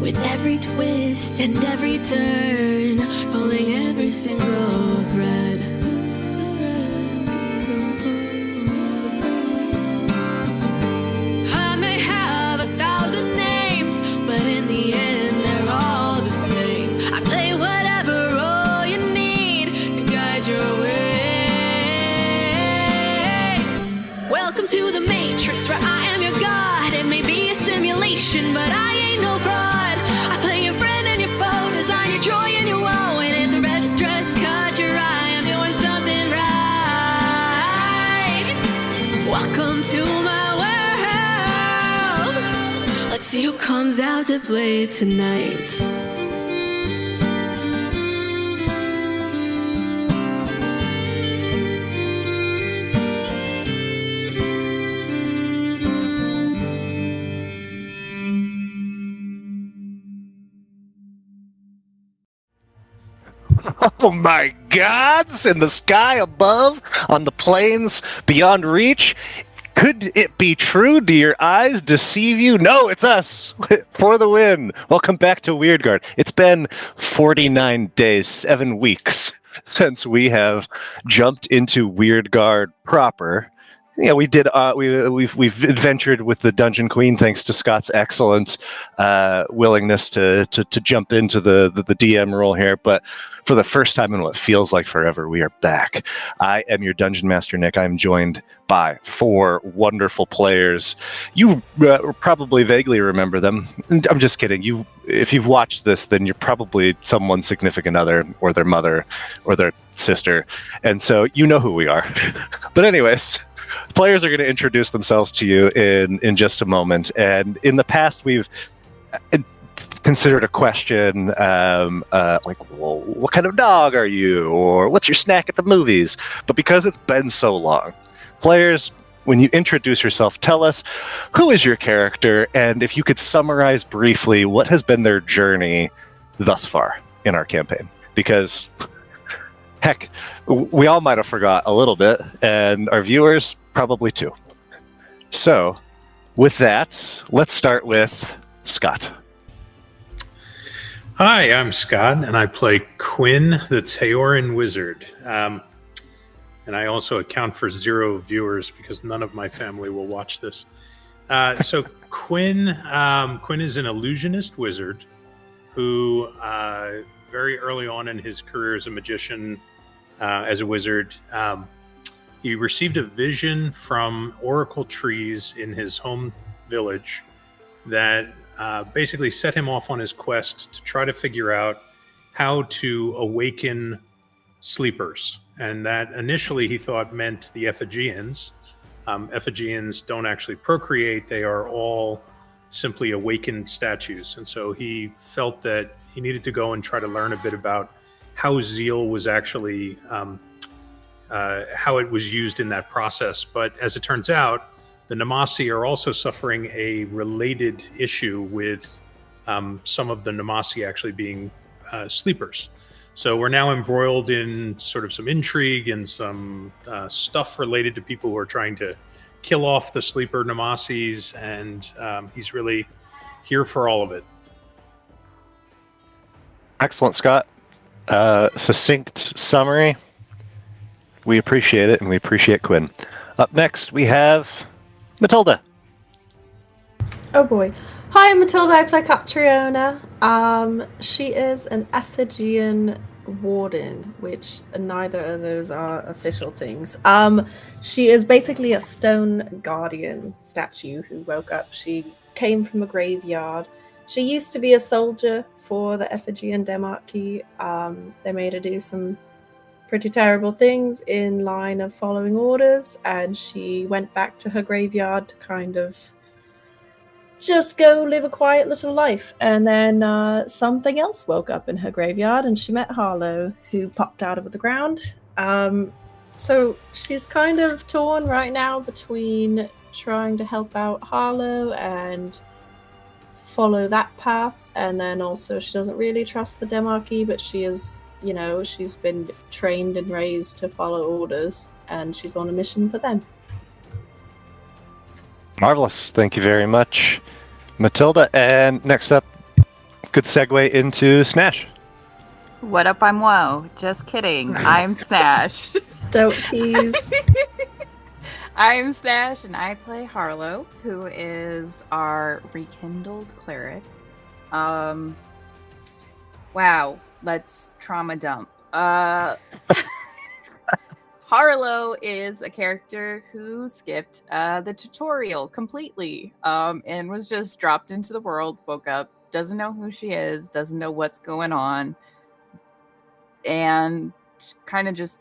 with every twist and every turn, pulling every single thread. I may have 1,000 names, but in the end they're all the same. I play whatever role you need to guide your way. Welcome to the Matrix, where I am your god. It may be a simulation, but I ain't no fraud. I play your friend and your foe, design your joy and your woe. And if the red dress caught your eye, I'm doing something right. Welcome to my world. Let's see who comes out to play tonight. Oh my gods! In the sky above, on the plains beyond reach. Could it be true? Do your eyes deceive you? No, it's us! For the win! Welcome back to Wyrdgard. It's been 49 days, 7 weeks, since we have jumped into Wyrdgard proper. Yeah, we did. We've adventured with the Dungeon Queen thanks to Scott's excellent willingness to jump into the DM role here. But for the first time in what feels like forever, we are back. I am your Dungeon Master, Nick. I am joined by 4 wonderful players. You probably vaguely remember them. I'm just kidding. If you've watched this, then you're probably someone's significant other, or their mother, or their sister, and so you know who we are. But anyways. Players are going to introduce themselves to you in just a moment. And in the past, we've considered a question like, well, what kind of dog are you? Or what's your snack at the movies? But because it's been so long, players, when you introduce yourself, tell us who is your character, and if you could summarize briefly what has been their journey thus far in our campaign. Because, heck, we all might have forgot a little bit, and our viewers probably too. So, with that, let's start with Scott. Hi, I'm Scott, and I play Quinn, the Theorin Wizard. And I also account for 0 viewers because none of my family will watch this. So Quinn is an illusionist wizard who very early on in his career as a magician, as a wizard, he received a vision from oracle trees in his home village that basically set him off on his quest to try to figure out how to awaken sleepers. And that initially he thought meant the Ephegians. Ephegians don't actually procreate. They are all simply awakened statues. And so he felt that he needed to go and try to learn a bit about how zeal was actually how it was used in that process. But as it turns out, the Namasi are also suffering a related issue with some of the Namasi actually being sleepers. So we're now embroiled in sort of some intrigue and some stuff related to people who are trying to kill off the sleeper Namasis, and he's really here for all of it. Excellent, Scott. Succinct summary. We appreciate it, and we appreciate Quinn. Up next, we have Matilda. Oh boy. Hi, I'm Matilda. I play Catriona. She is an Ephegian warden, which neither of those are official things. She is basically a stone guardian statue who woke up. She came from a graveyard. She used to be a soldier for the Ephegian Demarchy. They made her do some pretty terrible things in line of following orders, and she went back to her graveyard to kind of just go live a quiet little life. And then something else woke up in her graveyard, and she met Harlow, who popped out of the ground. So she's kind of torn right now between trying to help out Harlow and follow that path, and then also she doesn't really trust the Demarchy, but she is, you know, she's been trained and raised to follow orders, and she's on a mission for them. Marvelous. Thank you very much, Matilda. And next up, good segue into Snash. What up, I'm Woe. Just kidding. I'm Snash. Don't tease. I'm Snash, and I play Harlow, who is our rekindled cleric. Wow, let's trauma dump. Harlow is a character who skipped the tutorial completely, and was just dropped into the world, woke up, doesn't know who she is, doesn't know what's going on, and kind of just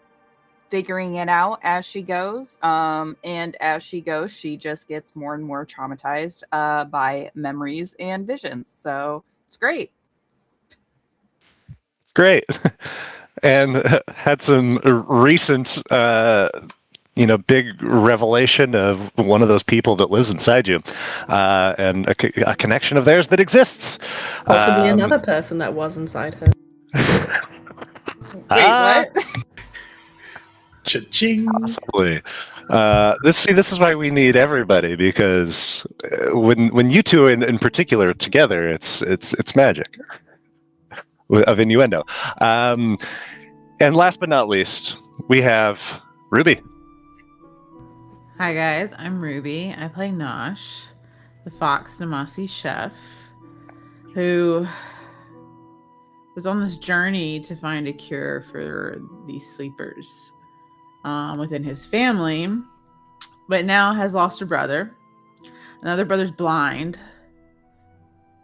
figuring it out as she goes. And as she goes, she just gets more and more traumatized by memories and visions. So it's great. Great. And had some recent, big revelation of one of those people that lives inside you, and a connection of theirs that exists. Possibly another person that was inside her. Wait, what? Cha-ching. Possibly. This is why we need everybody, because when you two in particular are together, it's magic of innuendo. And last but not least, we have Ruby. Hi guys, I'm Ruby. I play Nosh, the Fox Namasi chef, who was on this journey to find a cure for these sleepers within his family, but now has lost a brother. Another brother's blind.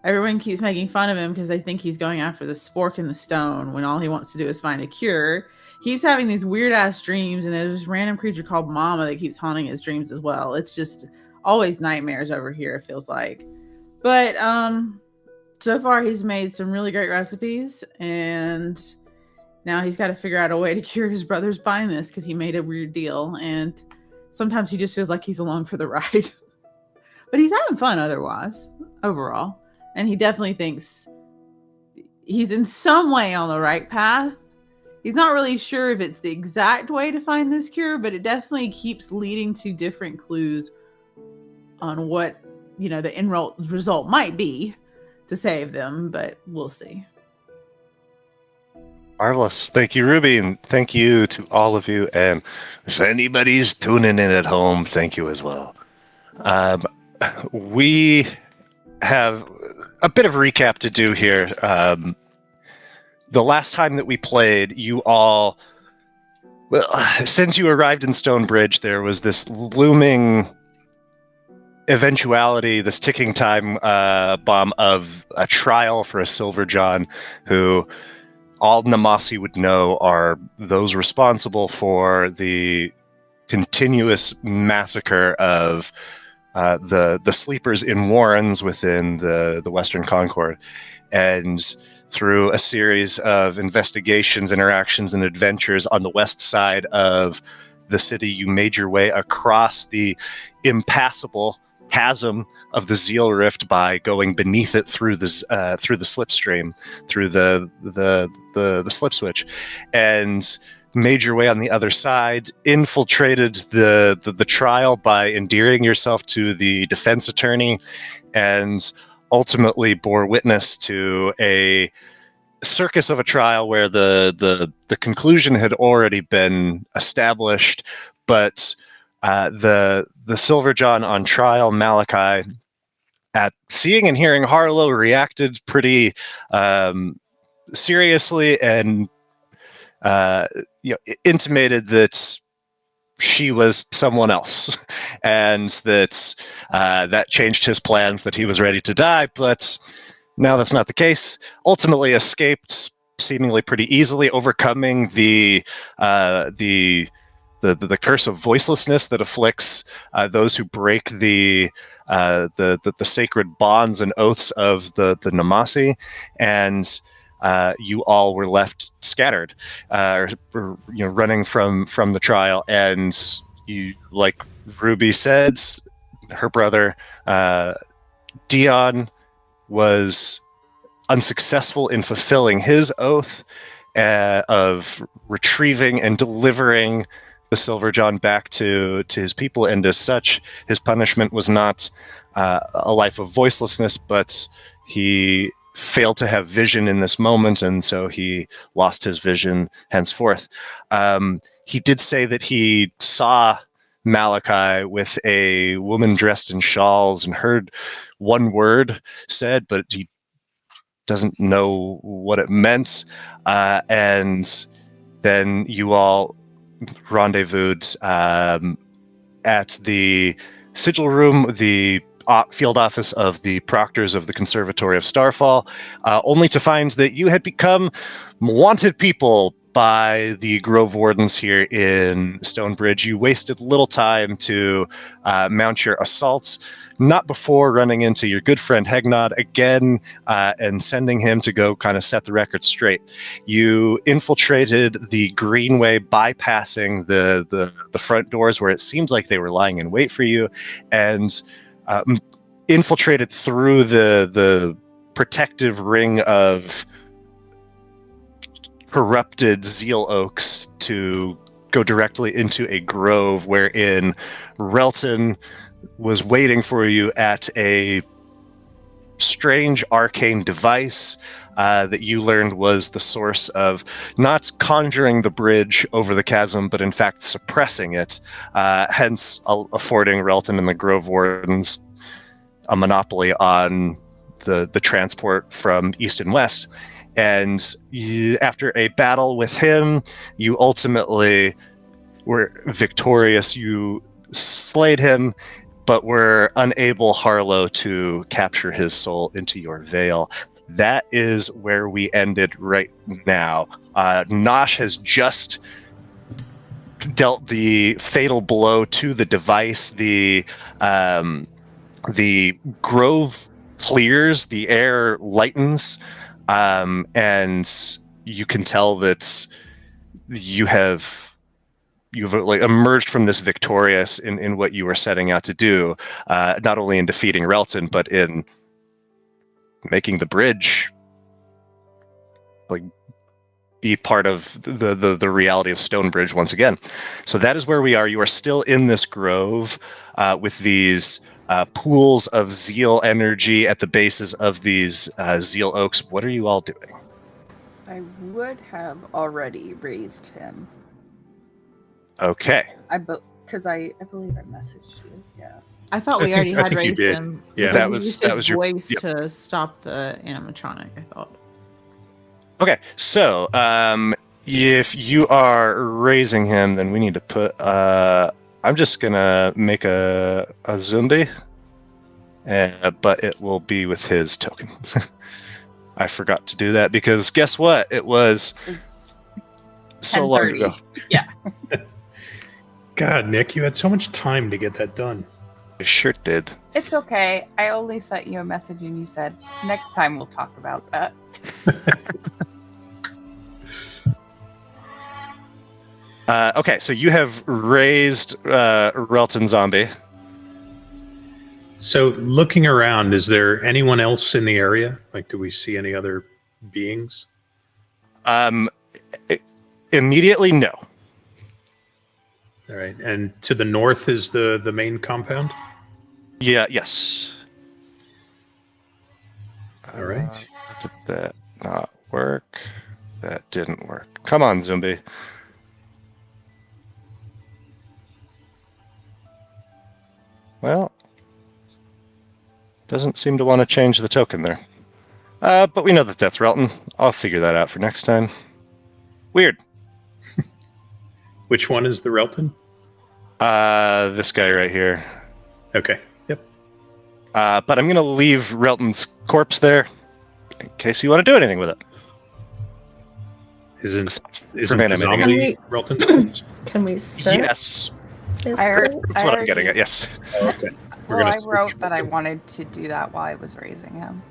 Everyone keeps making fun of him because they think he's going after the spork in the stone when all he wants to do is find a cure. He keeps having these weird ass dreams, and there's this random creature called Mama that keeps haunting his dreams as well. It's just always nightmares over here, it feels like. But so far he's made some really great recipes, and now he's got to figure out a way to cure his brother's blindness because he made a weird deal, and sometimes he just feels like he's along for the ride. But he's having fun otherwise, overall. And he definitely thinks he's in some way on the right path. He's not really sure if it's the exact way to find this cure, but it definitely keeps leading to different clues on what, the end result might be to save them, but we'll see. Marvelous. Thank you, Ruby, and thank you to all of you. And if anybody's tuning in at home, thank you as well. We have a bit of recap to do here. The last time that we played, you all, since you arrived in Stonebridge, there was this looming eventuality, this ticking time bomb of a trial for a Silver John, who all Namasi would know are those responsible for the continuous massacre of the sleepers in warrens within the Western Concord. And through a series of investigations, interactions, and adventures on the west side of the city, you made your way across the impassable chasm of the Zeal Rift by going beneath it through the slipstream, through the slip switch, and made your way on the other side, infiltrated the trial by endearing yourself to the defense attorney, and ultimately bore witness to a circus of a trial where the conclusion had already been established, but the Silver John on trial, Malachi, at seeing and hearing Harlow, reacted pretty seriously and intimated that she was someone else, and that changed his plans, that he was ready to die. But now that's not the case. Ultimately escaped seemingly pretty easily, overcoming the curse of voicelessness that afflicts those who break the sacred bonds and oaths of the Namasi, and you all were left scattered, running from the trial. And you, like Ruby said, her brother Dion was unsuccessful in fulfilling his oath of retrieving and delivering the Silver John back to his people, and as such, his punishment was not a life of voicelessness, but he failed to have vision in this moment, and so he lost his vision henceforth. He did say that he saw Malachi with a woman dressed in shawls and heard one word said, but he doesn't know what it meant. And then you all rendezvoused at the sigil room, the field office of the proctors of the Conservatory of Starfall, only to find that you had become wanted people by the Grove Wardens here in Stonebridge. You wasted little time to mount your assaults, not before running into your good friend Hegnod again and sending him to go kind of set the record straight. You infiltrated the Greenway, bypassing the front doors where it seemed like they were lying in wait for you, and infiltrated through the protective ring of corrupted zeal oaks to go directly into a grove wherein Relton was waiting for you at a strange arcane device that you learned was the source of not conjuring the bridge over the chasm, but in fact suppressing it, hence affording Relton and the Grove Wardens a monopoly on the transport from east and west. And after a battle with him, you ultimately were victorious. You slayed him, but were unable, Harlow, to capture his soul into your veil. That is where we ended right now. Nosh has just dealt the fatal blow to the device. The grove clears, the air lightens, and you can tell that you've like emerged from this victorious in what you were setting out to do, not only in defeating Relton, but in making the bridge like be part of the reality of Stonebridge once again. So that is where we are. You are still in this grove with these pools of zeal energy at the bases of these zeal oaks. What are you all doing? I would have already raised him. Okay. Because I believe I messaged you. Yeah. I thought we already had raised him. Yeah. That was your voice yep. to stop the animatronic, I thought. Okay, so if you are raising him, then we need to put. I'm just gonna make a zombie, but it will be with his token. I forgot to do that because guess what? It was so long ago. Yeah. God, Nick, you had so much time to get that done. I sure did. It's okay. I only sent you a message and you said, next time we'll talk about that. Okay, so you have raised Relton Zombie. So looking around, is there anyone else in the area? Like, do we see any other beings? Immediately, no. All right. And to the north is the main compound? Yeah, yes. All right. Did that not work? That didn't work. Come on, zombie. Well, doesn't seem to want to change the token there. But we know that that's Relton. I'll figure that out for next time. Weird. Which one is the Relton? This guy right here. Okay. Yep. But I'm going to leave Relton's corpse there in case you want to do anything with it. Isn't the animating zombie Relton's? Can we search? Yes. his I heard- corpse? That's what I'm getting at, yes. Oh, okay. Well, I wrote that I wanted to do that while I was raising him.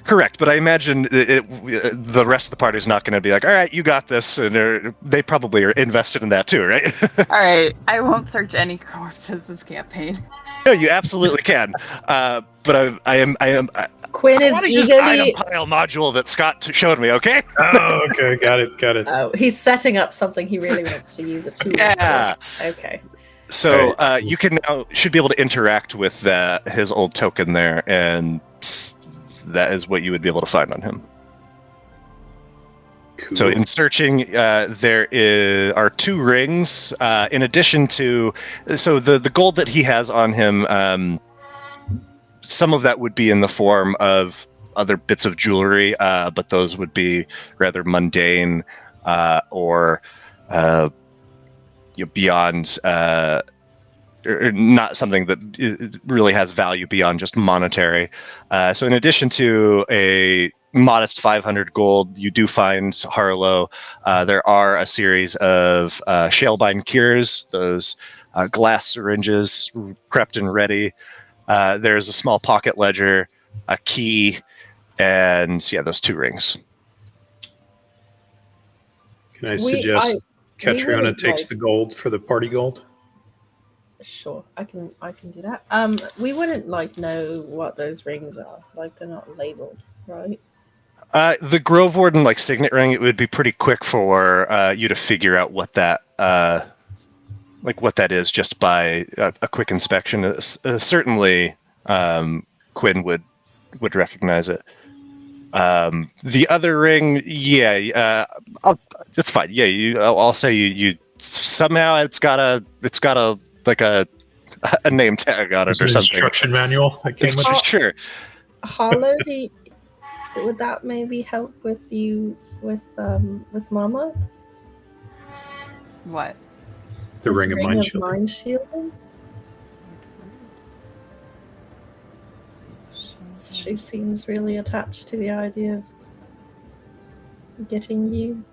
Correct, but I imagine the rest of the party is not going to be like, all right, you got this, and they probably are invested in that too, right? All right. I won't search any corpses this campaign. No, you absolutely can. But I am. Quinn is want to use eagerly. item pile module that Scott showed me. Okay. Oh, okay. Got it. Oh, he's setting up something he really wants to use a tool. Yeah. For. Okay. So you can now should be able to interact with his old token there and that is what you would be able to find on him. Cool. So in searching, are 2 rings in addition to the gold that he has on him. Some of that would be in the form of other bits of jewelry, but those would be rather mundane or beyond, or not something that really has value beyond just monetary. So in addition to a modest 500 gold, you do find Harlow. There are a series of Shalebind cures, those glass syringes prepped and ready. There's a small pocket ledger, a key, and those 2 rings. Can I suggest Catriona takes the gold for the party gold? Sure, I can do that. We wouldn't know what those rings are. They're not labeled, right? The Grove Warden signet ring, it would be pretty quick for you to figure out what that what that is just by a quick inspection. Certainly, Quinn would recognize it. The other ring, it's fine. Yeah, I'll say you somehow it's got a name tag on it or something. Instruction manual that came with it. Sure. Harlow, would that maybe help with Mama? What? The ring of mind shielding. She seems really attached to the idea of getting you.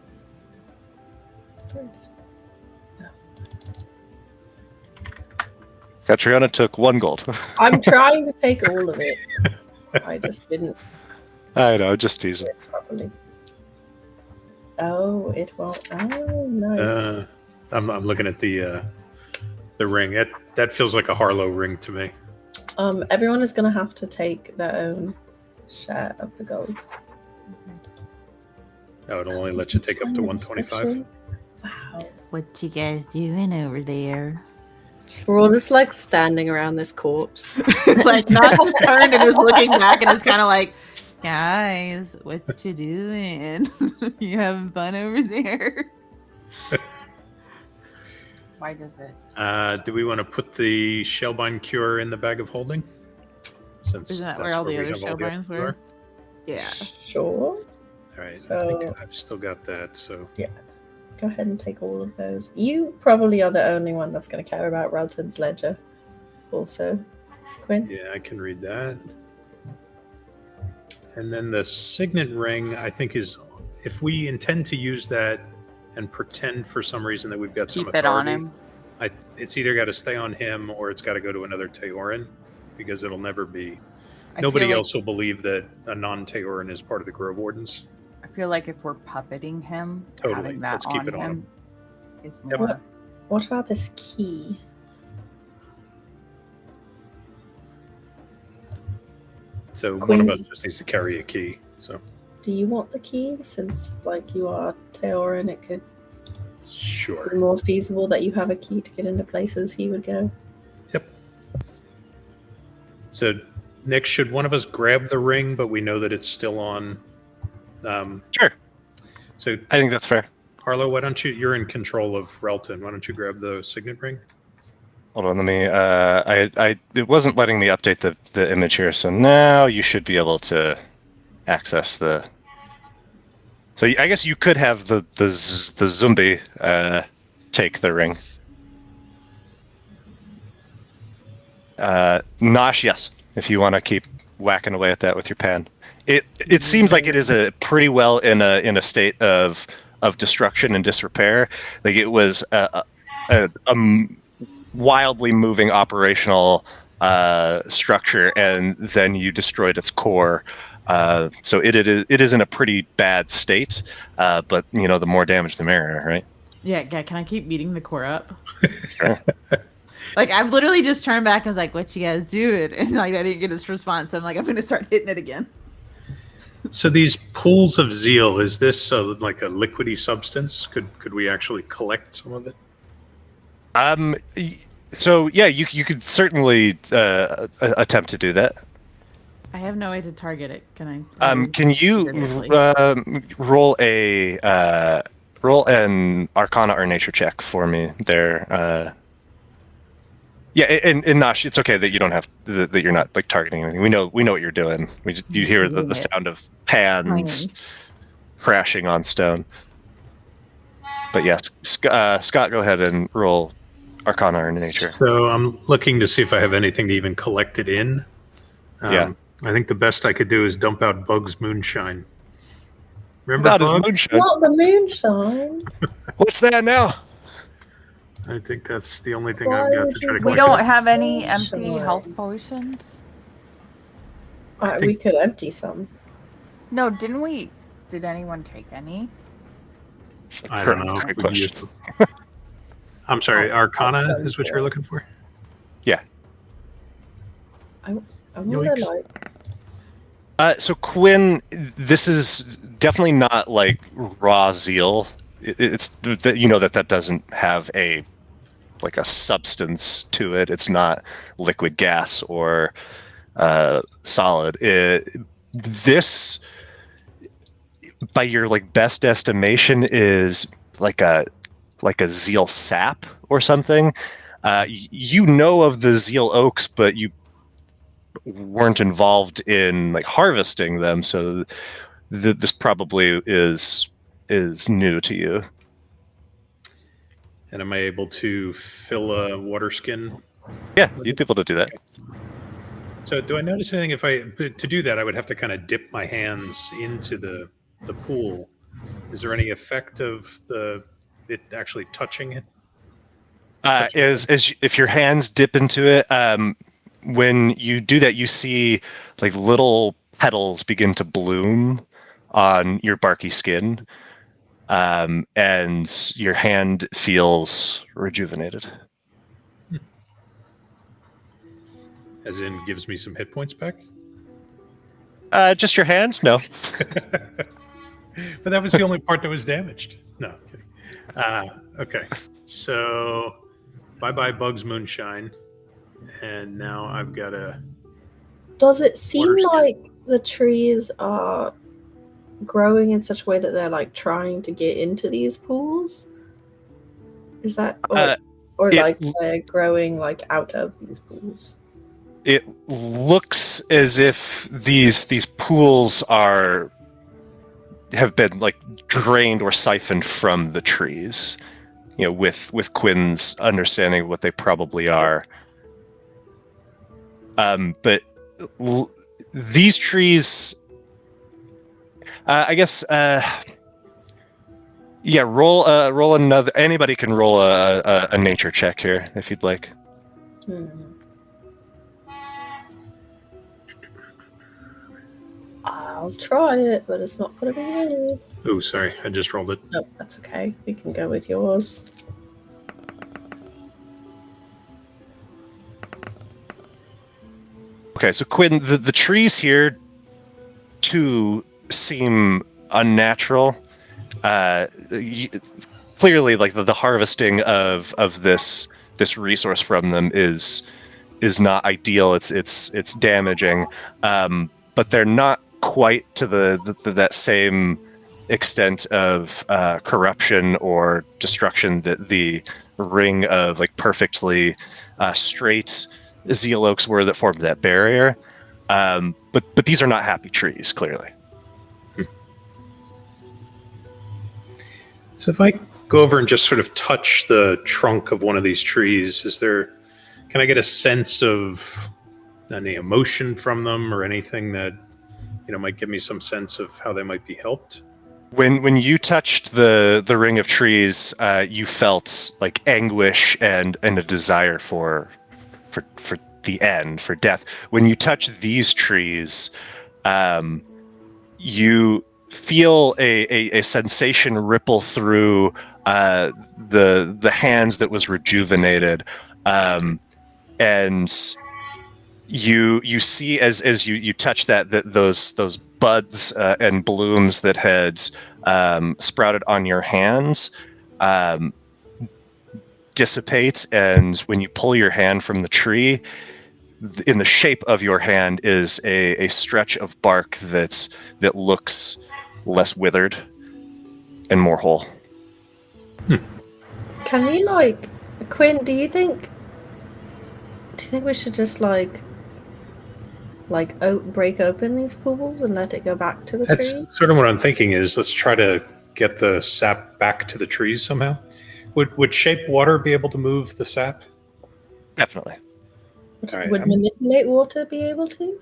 Catriona took 1 gold. I'm trying to take all of it. I just didn't. I know, just teasing. Properly. Oh, it won't. Oh, nice. I'm looking at the ring. That feels like a Harlow ring to me. Everyone is going to have to take their own share of the gold. Oh, it'll only let you take up to 125. Wow. What you guys doing over there? We're all just standing around this corpse. Not turned and is looking back and it's kind of like, guys, what you doing? You having fun over there? Why does it? Do we want to put the Shalebind cure in the bag of holding? Since Isn't that that's where all the we other have all the Shalebinds were? Yeah. Sure. All right. So- I think I've still got that. So Yeah. Go ahead and take all of those. You probably are the only one that's going to care about Relton's ledger. Also, Quinn? yeah, I can read that. And then the signet ring, I think, is if we intend to use that and pretend for some reason that we've got some Keep authority, it on him. It's either got to stay on him or it's got to go to another Teorin, because it'll never be. I Nobody feel like- else will believe that a non-Teorin is part of the Grove Wardens. I feel like if we're puppeting him, Totally. having that Let's keep on it on him. is Yep. more. What about this key? So Queen- one of us just needs to carry a key. So Do you want the key? Since, you are Teorin, it could sure. be more feasible that you have a key to get into places he would go. Yep. So Nick, should one of us grab the ring, but we know that it's still on? Sure. So I think that's fair. Harlow, why don't you're in control of Relton. Why don't you grab the signet ring? Hold on, let me. It wasn't letting me update the image here, so now you should be able to access the. So I guess you could have the zombie take the ring. Nosh, yes, if you want to keep whacking away at that with your pen. It seems like it is a pretty well in a state of destruction and disrepair. Like it was a wildly moving operational structure, and then you destroyed its core. So it is in a pretty bad state. But the more damage, the merrier, right? Yeah, can I keep beating the core up? Sure. I've literally just turned back and was like, what you guys doing? And I didn't get a response. So I'm like, I'm going to start hitting it again. So these pools of zeal, is this like a liquidy substance? Could we actually collect some of it? So yeah, you could certainly attempt to do that. I have no way to target it. Can I? Can you roll an Arcana or Nature check for me there? Yeah, and Nosh, it's okay that you don't have that you're not like targeting anything. We know what you're doing. You hear the sound of pans crashing on stone. But yes, Scott, go ahead and roll Arcana or Nature. So I'm looking to see if I have anything to even collect it in. Yeah. I think the best I could do is dump out Bug's moonshine. Remember Not Bug? as moonshine. Not the moonshine. What's that now? I think that's the only thing Why I've got would to try to you- We collect. don't have any Sure. empty health potions. We could empty some. No, didn't we? Did anyone take any? I don't know. Great We question. used them. I'm sorry, Arcana sounds is what you're good. looking for? Yeah. I wonder, Yikes. like, So Quinn, this is definitely not like raw zeal. It's that you know that doesn't have a substance to it. It's not liquid gas or solid. This, by your best estimation, is like a zeal sap or something. You know of the zeal oaks, but you weren't involved in harvesting them, so this probably is new to you. And am I able to fill a water skin? Yeah, you'd be able to do that. So do I notice anything to do that? I would have to kind of dip my hands into the pool. Is there any effect of it actually touching it? If your hands dip into it, when you do that, you see little petals begin to bloom on your barky skin, and your hand feels rejuvenated. As in, gives me some hit points back? Just your hand? No. But that was the only part that was damaged. No, I'm kidding. Okay, so bye-bye Bug's moonshine. And now I've got a... does it seem Water skin. like the trees are growing in such a way that they're trying to get into these pools? Is that or they're growing out of these pools? It looks as if these pools have been drained or siphoned from the trees. With Quinn's understanding of what they probably are. But these trees, I guess. Yeah, roll another. Anybody can roll a nature check here if you'd like. I'll try it, but it's not going to be good. Oh, sorry, I just rolled it. No, that's okay. We can go with yours. Okay, so Quinn, the trees here too seem unnatural. Clearly, the harvesting of this resource from them is not ideal. It's damaging, but they're not quite to that same extent of corruption or destruction that the ring of perfectly straight zeal oaks were that formed that barrier. But these are not happy trees, clearly. So if I go over and just sort of touch the trunk of one of these trees, can I get a sense of any emotion from them or anything that might give me some sense of how they might be helped? When you touched the ring of trees, you felt anguish and a desire for the end, for death. When you touch these trees, you feel a sensation ripple through the hands that was rejuvenated, and you see as you touch that those buds and blooms that had sprouted on your hands dissipate, and when you pull your hand from the tree, in the shape of your hand is a stretch of bark that looks less withered and more whole. Can we Quinn? Do you think we should just break open these pools and let it go back to the tree? That's sort of what I'm thinking. Is let's try to get the sap back to the trees somehow. Would shape water be able to move the sap? Definitely. Would manipulate water be able to?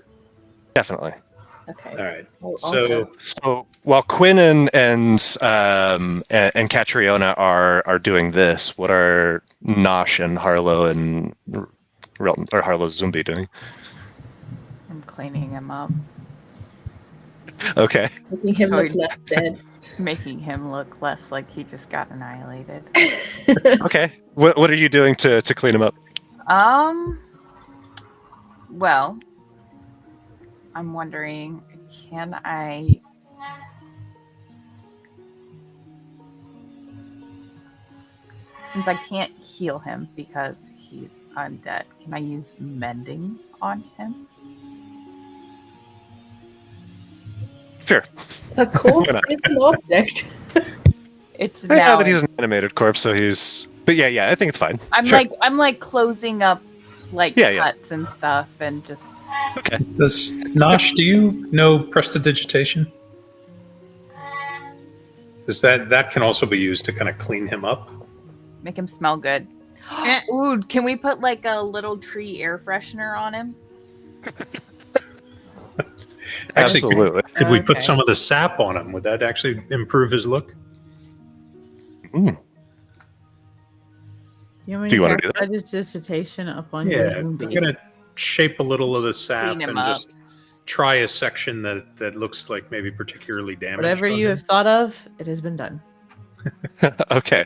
Definitely. Okay. All right. I'll So while Quinn and Catriona are doing this, what are Nosh and Harlow and Relton or Harlow's Zumbi doing? I'm cleaning him up, Okay. making him look less dead. making him look less like he just got annihilated. Okay. What are you doing to clean him up? Well, I'm wondering, can I... Since I can't heal him because he's undead, can I use mending on him? Sure. A corpse is an object. It's Yeah, now... but he's an animated corpse, so he's... But yeah, I think it's fine. I'm Sure. like closing up Yeah. cuts and stuff and just... Okay. does Nosh, do you know prestidigitation? Because that can also be used to kind of clean him up. Make him smell good. Ooh, can we put like a little tree air freshener on him? Actually, Absolutely. Could we put Okay. some of the sap on him? Would that actually improve his look? Mm. You want me Do you to wanna do cast prestidigitation up on Yeah, your I'm Zumbi? gonna shape a little of the Just sap clean him and up. just try a section that looks like maybe particularly damaged. Whatever on you him. have thought of, it has been done. Okay.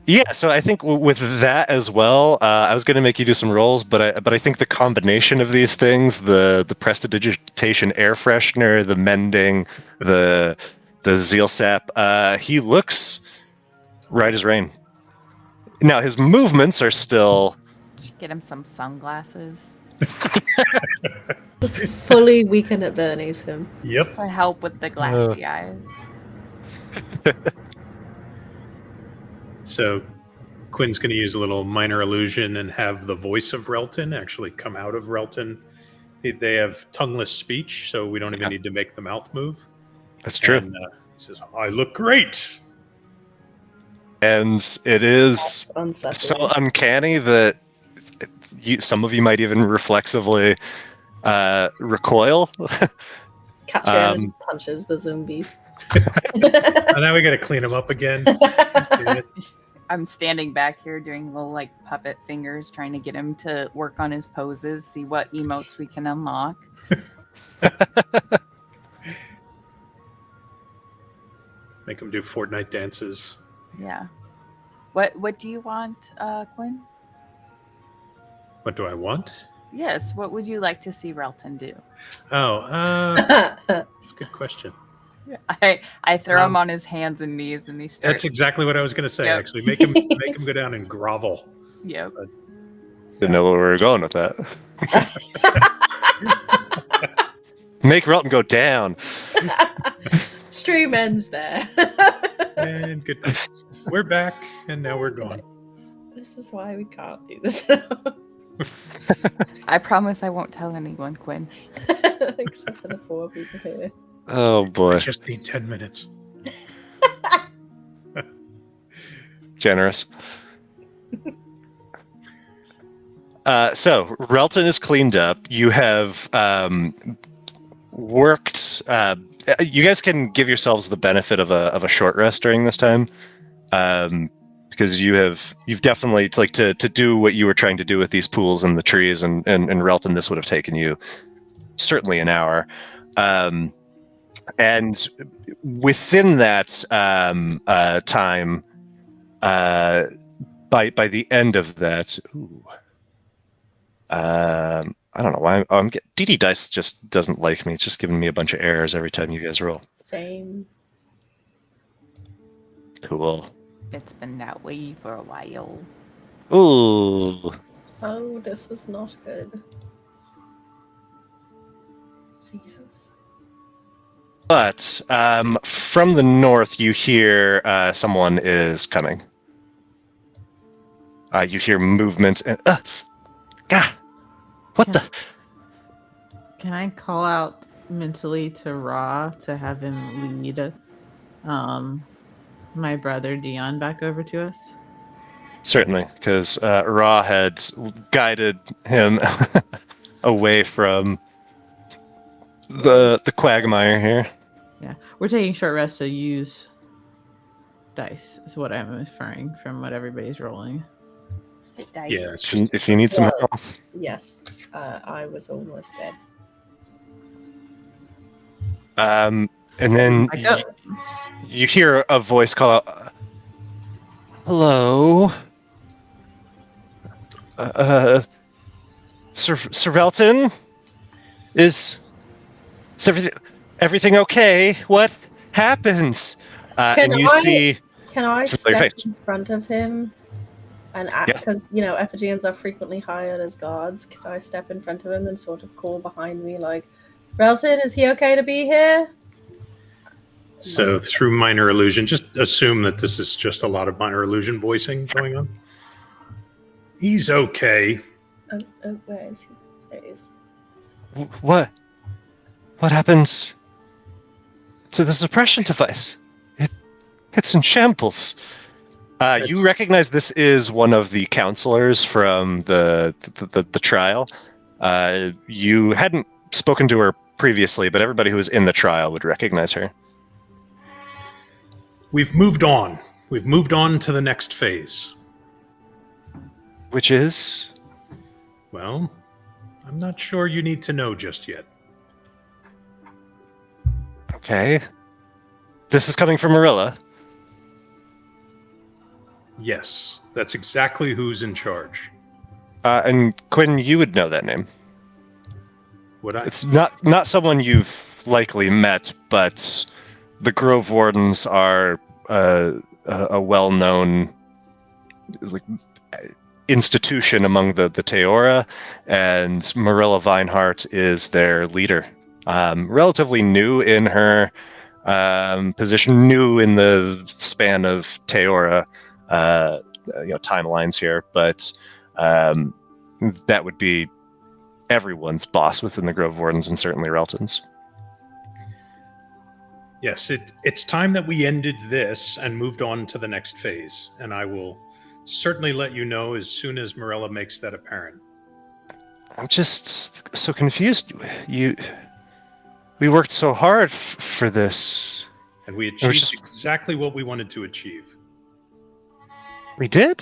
Yeah, so I think with that as well, I was going to make you do some rolls, but I think the combination of these things, the prestidigitation air freshener, the mending, the zeal sap, he looks right as rain. Now his movements are still... Should get him some sunglasses Just fully weaken at Bernie's him. Yep. to help with the glassy eyes. So Quinn's going to use a little minor illusion and have the voice of Relton actually come out of Relton. They have tongueless speech, so we don't even need to make the mouth move. That's true. And, he says, "I look great." And it is so Unsettling. uncanny that some of you might even reflexively recoil. Catriona just punches the zombie. And now we got to clean him up again. I'm standing back here doing little like puppet fingers, trying to get him to work on his poses, see what emotes we can unlock. Make him do Fortnite dances. Yeah. What do you want, Quinn? What do I want? Yes, what would you like to see Relton do? Oh, that's a good question. I throw him on his hands and knees and he starts. That's exactly what I was going to say. Yep. Actually, make him go down and grovel. Yep. Didn't know where we were going with that. Make Relton go down. Stream ends there. And good night. We're back, and now we're gone. This is why we can't do this. I promise I won't tell anyone, Quinn. Except for the 4 people here. Oh I boy, just need 10 minutes. generous. So Relton is cleaned up. You have worked. You guys can give yourselves the benefit of a short rest during this time, because you've definitely to do what you were trying to do with these pools and the trees and Relton. This would have taken you certainly an hour. And within that time, by the end of that, I don't know why DD Dice just doesn't like me. It's just giving me a bunch of errors every time you guys roll. Same. Cool. It's been that way for a while. Ooh, Oh, this is not good. Jesus. But from the north, you hear someone is coming. You hear movement and God, what Can- the? Can I call out mentally to Ra to have him lead my brother Dion back over to us? Certainly, because Ra had guided him away from the quagmire here. Yeah, we're taking short rests, so use dice is what I'm inferring from what everybody's rolling. Dice. Yeah, it's just If you need some Well, help. Yes, I was almost dead. And then I go. you hear a voice call out, "Hello, Sir Relton? Is everything okay? What happens?" Can And you I- see Can I familiar step face. in front of him and act? Yeah. Because Ephigenians are frequently hired as guards. Can I step in front of him and sort of call behind me, like, Relton, is he okay to be here? so through minor illusion. Just assume that this is just a lot of minor illusion voicing going on. He's okay. Oh, where is he? There he is. What happens to the suppression device? It's in shambles. You recognize this is one of the counselors from the trial. You hadn't spoken to her previously, but everybody who was in the trial would recognize her. We've moved on. We've moved on to the next phase. Which is? Well, I'm not sure you need to know just yet. Okay. This is coming from Marilla. Yes, that's exactly who's in charge. And Quinn, you would know that name. Would I? It's not someone you've likely met, but the Grove Wardens are a well-known institution among the Teora, and Marilla Vinehart is their leader. Relatively new in her position, new in the span of Teora timelines here, but that would be everyone's boss within the Grove Wardens, and certainly Relton's. Yes, it's time that we ended this and moved on to the next phase, and I will certainly let you know as soon as Marilla makes that apparent. I'm just so confused. We worked so hard for this. And we achieved exactly what we wanted to achieve. We did?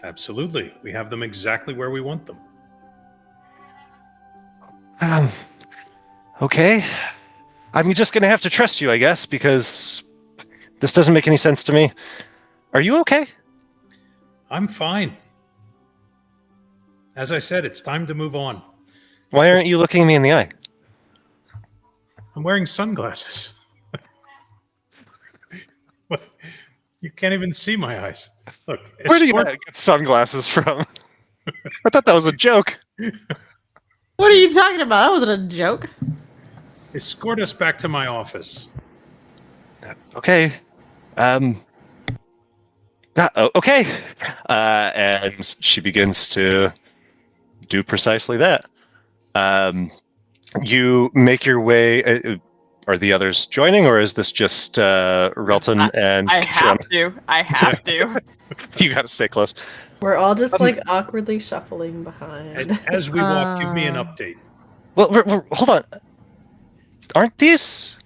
Absolutely. We have them exactly where we want them. Okay. I'm just gonna have to trust you, I guess, because this doesn't make any sense to me. Are you okay? I'm fine. As I said, it's time to move on. Why aren't you looking me in the eye? I'm wearing sunglasses. You can't even see my eyes. Look. Where do you get sunglasses from? I thought that was a joke. What are you talking about? That wasn't a joke. Escort us back to my office. Okay. Okay. And she begins to do precisely that. You make your way. Are the others joining, or is this just Relton and I have Katrina? to. I have to. You got to stay close. We're all just like awkwardly shuffling behind. And as we walk, give me an update. Well, hold on. Aren't these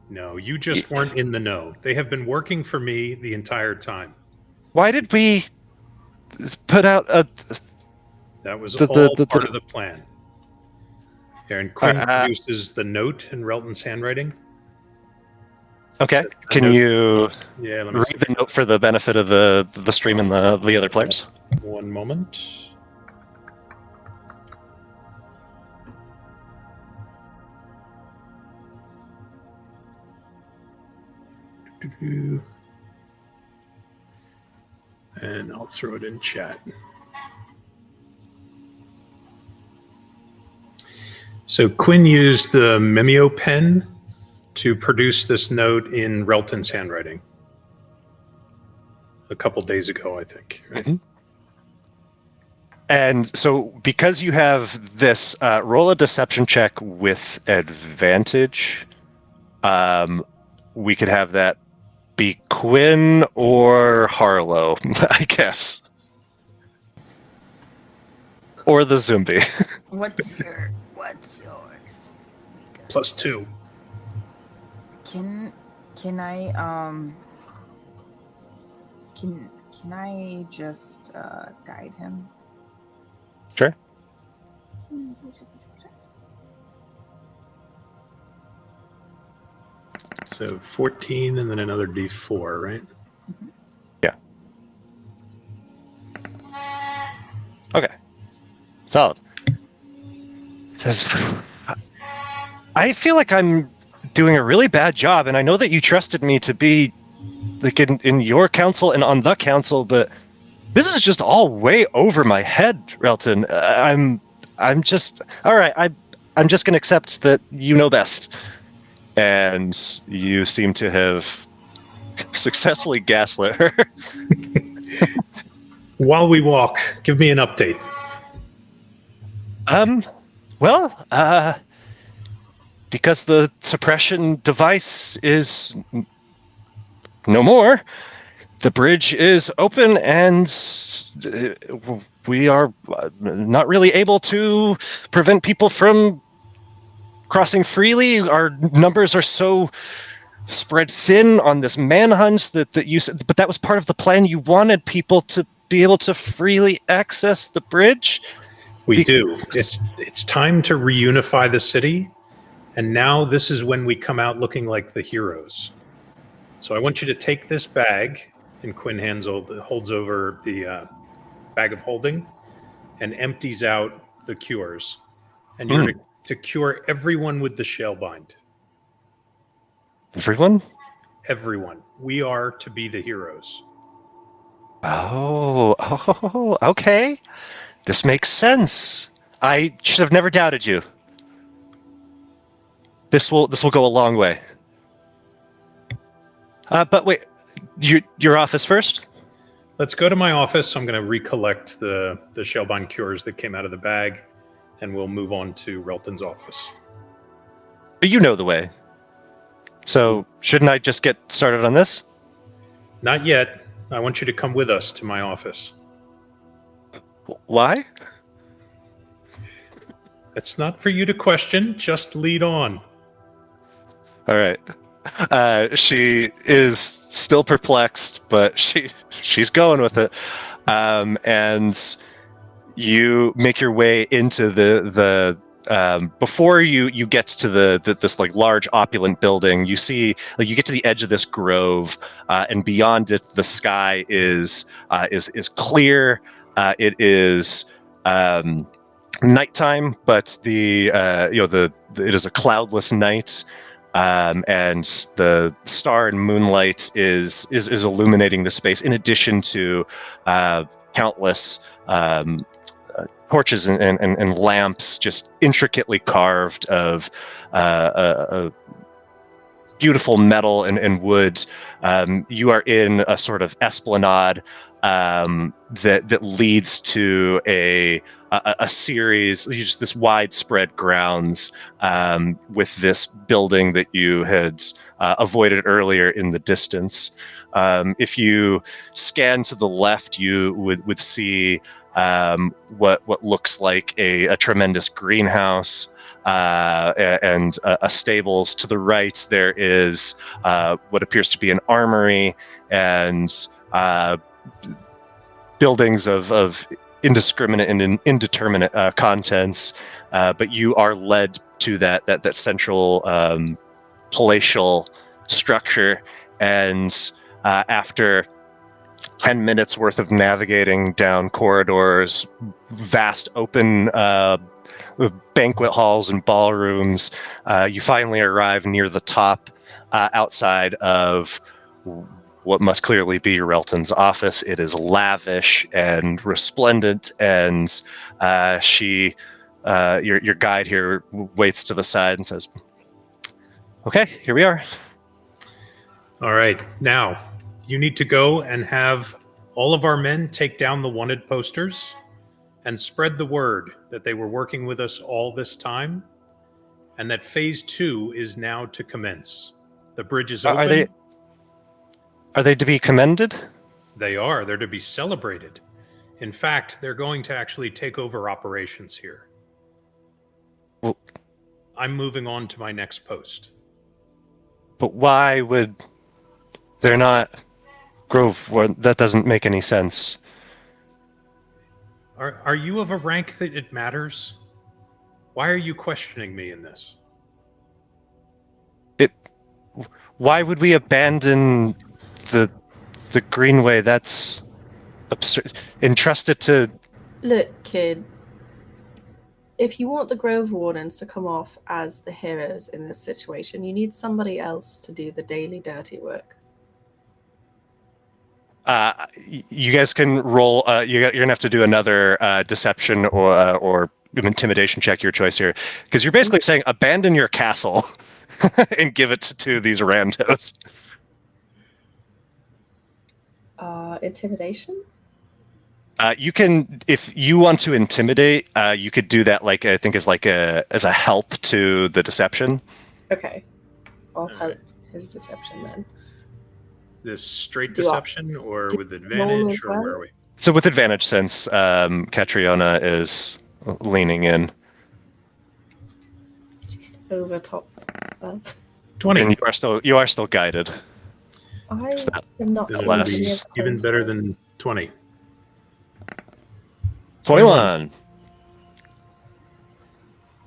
No, you just weren't in the know. They have been working for me the entire time. Why did we put out a? That was all part of the plan. Aaron Quinn produces the note in Relton's handwriting. Okay, can you let me read the note for the benefit of the stream and the other players? One moment. And I'll throw it in chat. So Quinn used the Mimeo pen to produce this note in Relton's handwriting a couple days ago, I think. Right? Mm-hmm. And so because you have this, roll a deception check with advantage. We could have that be Quinn or Harlow, I guess. Or the Zumbi. What's yours? +2. Can I can I just guide him? Sure. So 14 and then another D4, right? Yeah. Okay. Solid. I feel like I'm doing a really bad job, and I know that you trusted me to be like in your council and on the council, but this is just all way over my head, Relton. I'm just all right. I'm just gonna accept that you know best, and you seem to have successfully gaslit her. While we walk, give me an update. Well, because the suppression device is no more, the bridge is open and we are not really able to prevent people from crossing freely. Our numbers are so spread thin on this manhunt that you said, but that was part of the plan. You wanted people to be able to freely access the bridge. We do. It's time to reunify the city, and now this is when we come out looking like the heroes. So I want you to take this bag, and Quinn holds over the bag of holding and empties out the cures. And you're to cure everyone with the Shalebind. Everyone? Everyone. We are to be the heroes. Oh, okay. This makes sense. I should have never doubted you. This will go a long way. But wait, your office first? Let's go to my office. I'm going to recollect the Shalebind cures that came out of the bag, and we'll move on to Relton's office. But you know the way. So shouldn't I just get started on this? Not yet. I want you to come with us to my office. Why? It's not for you to question. Just lead on. All right. She is still perplexed, but she's going with it. And you make your way into the before you get to this like large opulent building. You see, like, you get to the edge of this grove, and beyond it, the sky is clear. It is nighttime, but it is a cloudless night. And the star and moonlight is illuminating the space, in addition to countless torches and lamps, just intricately carved of beautiful metal and wood. You are in a sort of esplanade that leads to a series, just this widespread grounds, with this building that you had avoided earlier in the distance. If you scan to the left, you would see what looks like a tremendous greenhouse and a stables. To the right, there is what appears to be an armory and buildings of indiscriminate and indeterminate contents, but you are led to that central palatial structure, and after 10 minutes worth of navigating down corridors, vast open banquet halls and ballrooms, you finally arrive near the top, outside of what must clearly be Relton's office. It is lavish and resplendent, and your guide here waits to the side and says, "Okay, here we are." All right. Now, you need to go and have all of our men take down the wanted posters and spread the word that they were working with us all this time and that phase 2 is now to commence. The bridge is open. Are they to be commended? They are. They're to be celebrated. In fact, they're going to actually take over operations here. Well, I'm moving on to my next post. but why would there not Grove? That doesn't make any sense. Are you of a rank that it matters? Why are you questioning me in this? Why would we abandon the Greenway? That's absurd. Entrust it to... Look, kid. If you want the Grove Wardens to come off as the heroes in this situation, you need somebody else to do the daily dirty work. You guys can roll. You're gonna have to do another deception or an intimidation check, your choice here, because you're basically saying abandon your castle and give it to these randos. Intimidation? You can, if you want to intimidate, you could do that. Like I think as a help to the deception. Okay, I'll help his deception then. This straight deception or with roll advantage, as or well? where are we? So with advantage, since Catriona is leaning in, Just over top. 20. and you are still guided. I So that- am not This seeing will last- be any of the even points better for than it. 20. 21.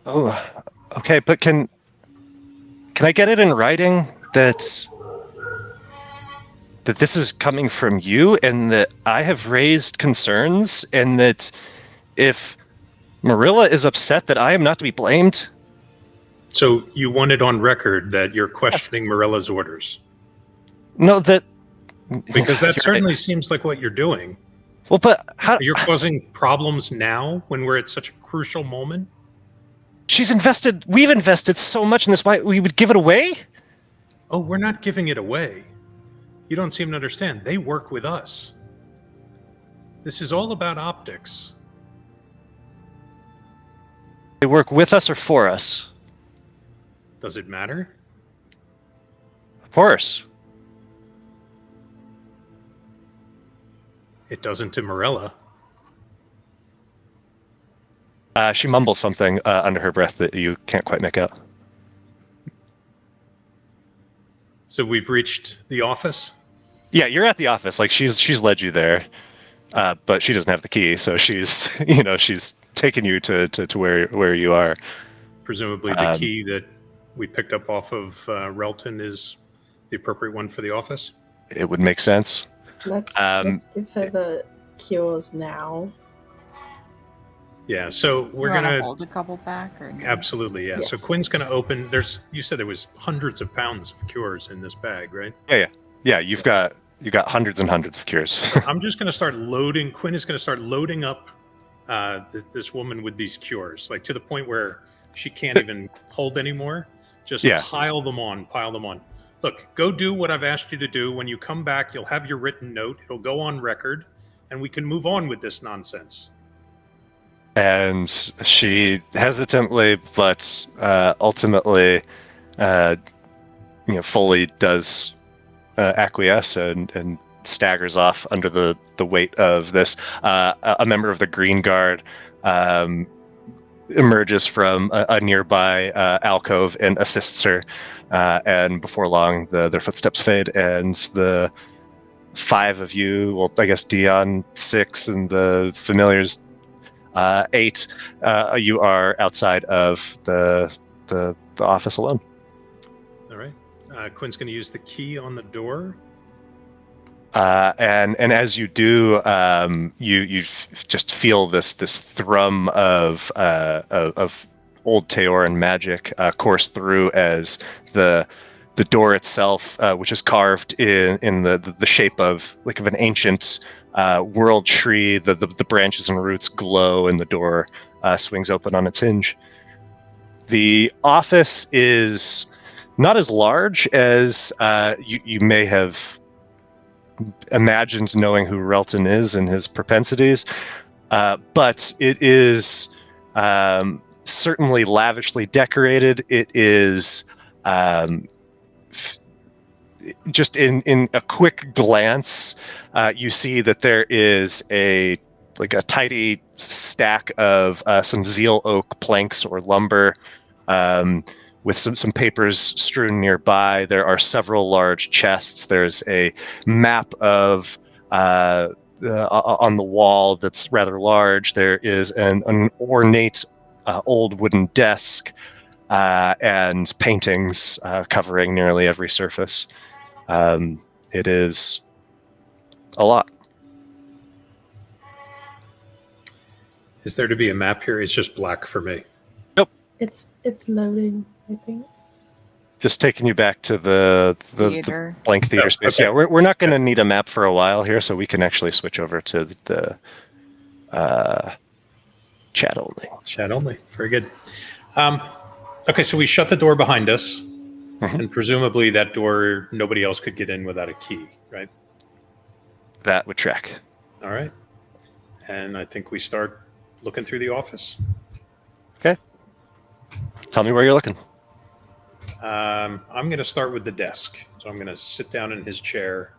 Oh, okay, but can I get it in writing that this is coming from you and that I have raised concerns and that if Marilla is upset that I am not to be blamed? So you want it on record that you're questioning Marilla's orders? No, that... Because that You're certainly right. seems like what you're doing. Well, but how... You're causing problems now when we're at such a crucial moment? We've invested so much in this, why we would give it away? Oh, we're not giving it away. You don't seem to understand. They work with us. This is all about optics. They work with us or for us? Does it matter? Of course. It doesn't to Marilla. She mumbles something under her breath that you can't quite make out. So we've reached the office? Yeah, you're at the office. Like she's led you there, but she doesn't have the key, so she's she's taken you to where you are. Presumably the key that we picked up off of Relton is the appropriate one for the office? It would make sense. Let's give her the cures now. Yeah, so we're You wanna gonna hold a couple back, or no? absolutely, yeah. So Yes. Quinn's gonna open. You said there was hundreds of pounds of cures in this bag, right? Yeah. You got hundreds and hundreds of cures. I'm just gonna start loading. Quinn is gonna start loading up this woman with these cures, like to the point where she can't even hold anymore. Just pile them on. Look, go do what I've asked you to do. When you come back, you'll have your written note. It'll go on record, and we can move on with this nonsense. And she hesitantly, but ultimately, fully does acquiesce and staggers off under the weight of this. A member of the Green Guard emerges from a nearby alcove and assists her. And before long, their footsteps fade, and the 5 of you, well, I guess Dion 6 and the familiars 8, you are outside of the office alone. All right. Quinn's going to use the key on the door. And as you do, you just feel this thrum of old Teoran magic course through as the the door itself, which is carved in the shape of an ancient world tree. The branches and roots glow, and the door swings open on its hinge. The office is not as large as you may have imagined, knowing who Relton is and his propensities, but it is certainly lavishly decorated. It is just in a quick glance, you see that there is a tidy stack of some zeal oak planks or lumber, with some papers strewn nearby. There are several large chests. There's a map of on the wall that's rather large. There is an ornate old wooden desk and paintings covering nearly every surface. It is a lot. Is there to be a map here? It's just black for me. Nope. It's loading, I think. Just taking you back to the blank theater space. Okay. Yeah, we're not going to need a map for a while here, so we can actually switch over to the chat only. Chat only. Very good. Okay, so we shut the door behind us, and presumably that door, nobody else could get in without a key, right? That would track. All right. And I think we start looking through the office. Okay. Tell me where you're looking. I'm going to start with the desk. So I'm going to sit down in his chair.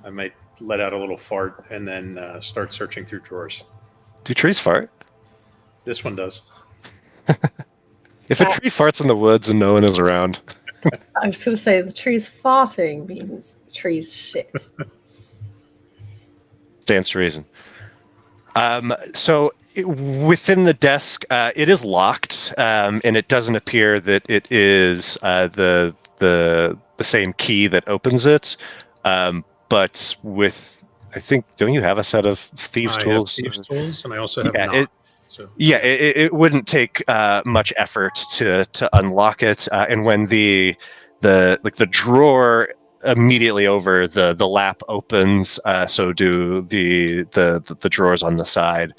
I might let out a little fart and then start searching through drawers. Do trees fart? This one does. If a tree farts in the woods and no one is around. I was going to say the tree's farting means the tree's shit. Stands to reason. So within the desk, it is locked, and it doesn't appear that it is the same key that opens it. But with, I think, don't you have a set of thieves' tools? I have thieves' tools, and I also have knock. It wouldn't take much effort to unlock it, and when the drawer immediately over the lap opens, so do the drawers on the side,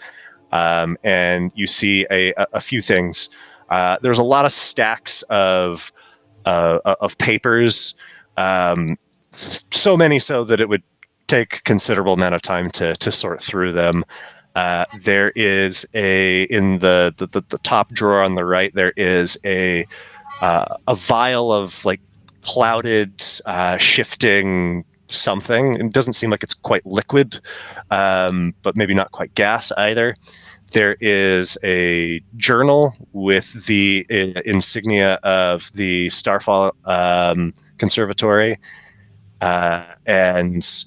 and you see a few things. There's a lot of stacks of papers, so many so that it would take considerable amount of time to sort through them. There is in the top drawer on the right, there is a vial of clouded, shifting something. It doesn't seem like it's quite liquid, but maybe not quite gas either. There is a journal with the insignia of the Starfall Conservatory, and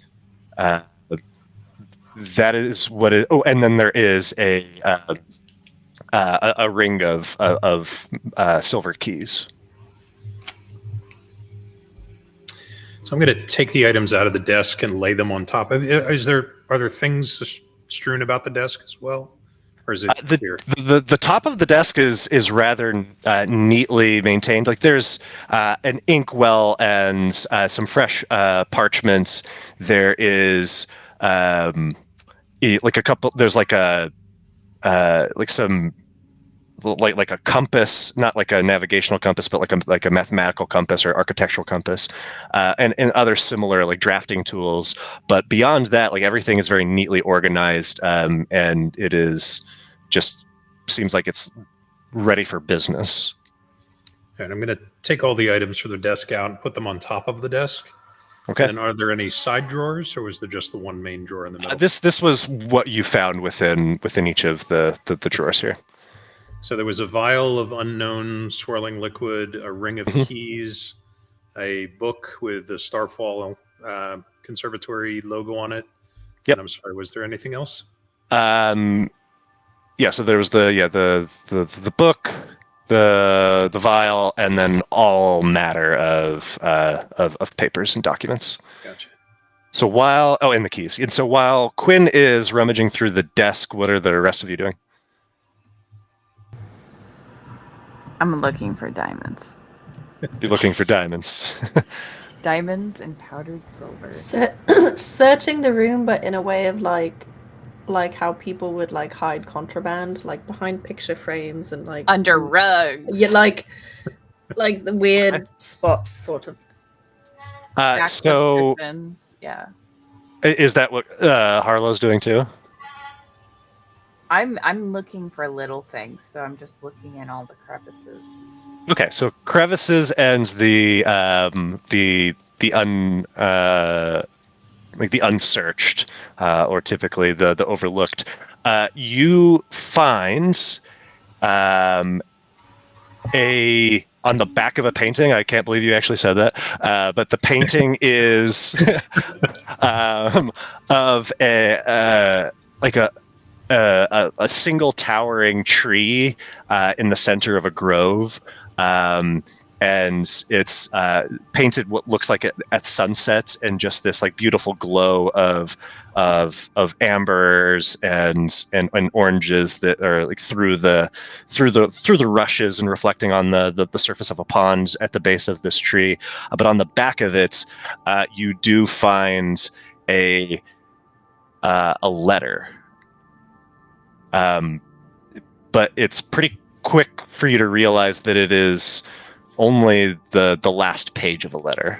that is what it. Oh, and then there is a ring of silver keys. So I'm going to take the items out of the desk and lay them on top. Are there things strewn about the desk as well, or is it clear? The top of the desk is rather neatly maintained. There's an inkwell and some fresh parchments. There is a couple. There's some. Like a compass, not like a navigational compass, but like a mathematical compass or architectural compass, and other similar drafting tools. But beyond that, everything is very neatly organized, and it is just seems like it's ready for business. And I'm going to take all the items from the desk out and put them on top of the desk. Okay. And are there any side drawers, or was there just the one main drawer in the middle? This was what you found within each of the drawers here. So there was a vial of unknown swirling liquid, a ring of keys, a book with the Starfall Conservatory logo on it. Yep. And I'm sorry, was there anything else? Yeah. So there was the book, the vial, and then all matter of papers and documents. Gotcha. So and the keys. And so while Quinn is rummaging through the desk, what are the rest of you doing? I'm looking for diamonds. Be looking for diamonds. Diamonds and powdered silver. Searching the room, but in a way of like how people would like hide contraband, like behind picture frames and like Under rugs. yeah, like the weird spots, sort of. Backs of So cushions. Yeah. is that what Harlow's doing too? I'm looking for little things, so I'm just looking in all the crevices. Okay, so crevices and the unsearched, or typically the overlooked. You find on the back of a painting. I can't believe you actually said that. But the painting is of a single towering tree in the center of a grove. And it's painted what looks like at sunset, and just this like beautiful glow of ambers and oranges that are like through the rushes and reflecting on the surface of a pond at the base of this tree. But on the back of it, you do find a letter. But it's pretty quick for you to realize that it is only the last page of a letter,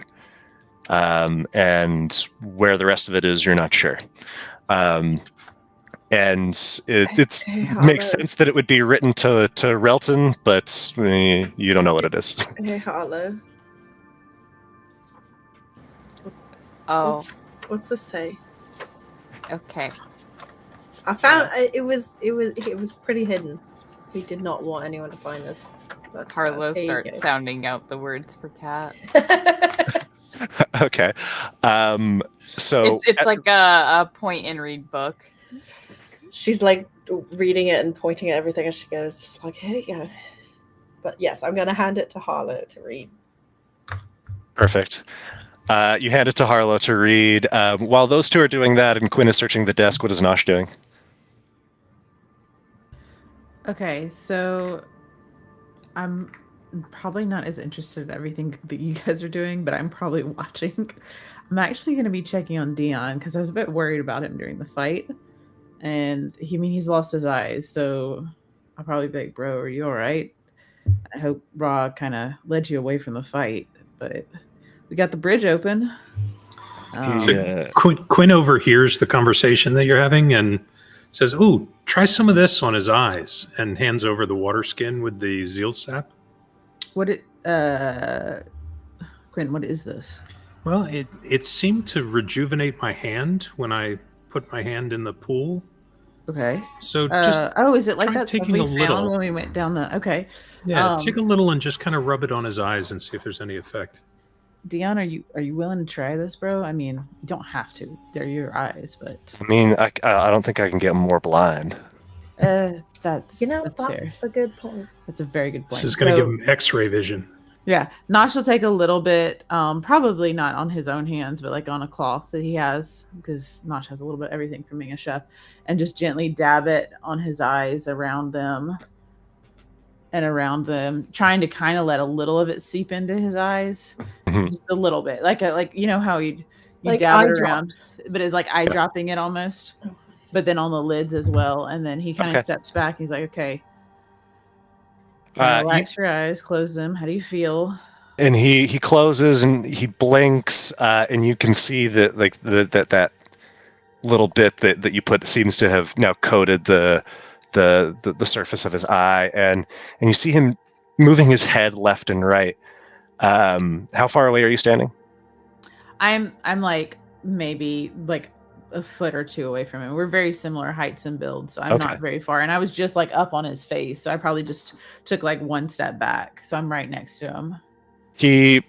and where the rest of it is, you're not sure. And it makes sense that it would be written to Relton, but you don't know what it is. Hey, Harlow. Oh, What's this say? okay. I found it was pretty hidden. We did not want anyone to find this. But, Carlos here you starts go. sounding out the words for cat. Okay. So It's like a point and read book. She's like reading it and pointing at everything as she goes, just like, here you go. But yes, I'm going to hand it to Harlow to read. Perfect. You hand it to Harlow to read. While those two are doing that and Quinn is searching the desk, what is Nosh doing? Okay, so I'm probably not as interested in everything that you guys are doing, but I'm probably watching. I'm actually going to be checking on Dion because I was a bit worried about him during the fight. And he's lost his eyes, so I'll probably be like, bro, are you all right? I hope Ra kind of led you away from the fight, but we got the bridge open. So Quinn overhears the conversation that you're having and says, "Ooh, try some of this on his eyes," and hands over the water skin with the zeal sap. Quinn, what is this? Well, it seemed to rejuvenate my hand when I put my hand in the pool. Okay. So just is it like try that stuff taking we a found little. when we went down the? Okay. Yeah, take a little and just kind of rub it on his eyes and see if there's any effect. Dion, are you willing to try this, bro? I mean, you don't have to. They're your eyes, but I mean, I don't think I can get more blind. that's That's fair. a good point. That's a very good point. This is going to give him X-ray vision. Yeah, Nosh will take a little bit, probably not on his own hands, but like on a cloth that he has, because Nosh has a little bit of everything from being a chef, and just gently dab it on his eyes around them, trying to kind of let a little of it seep into his eyes, just a little bit, like you know how you Like dab eye it around, drops. but it's like eye dropping it almost, but then on the lids as well, and then he kind of steps back. He's like, okay. Relax your eyes, close them. How do you feel? And he closes and he blinks, and you can see that like that little bit that you put seems to have now coated the surface of his eye, and you see him moving his head left and right. How far away are you standing? I'm like maybe like a foot or two away from him. We're very similar heights and builds, so I'm not very far. And I was just like up on his face, so I probably just took like one step back. So I'm right next to him. He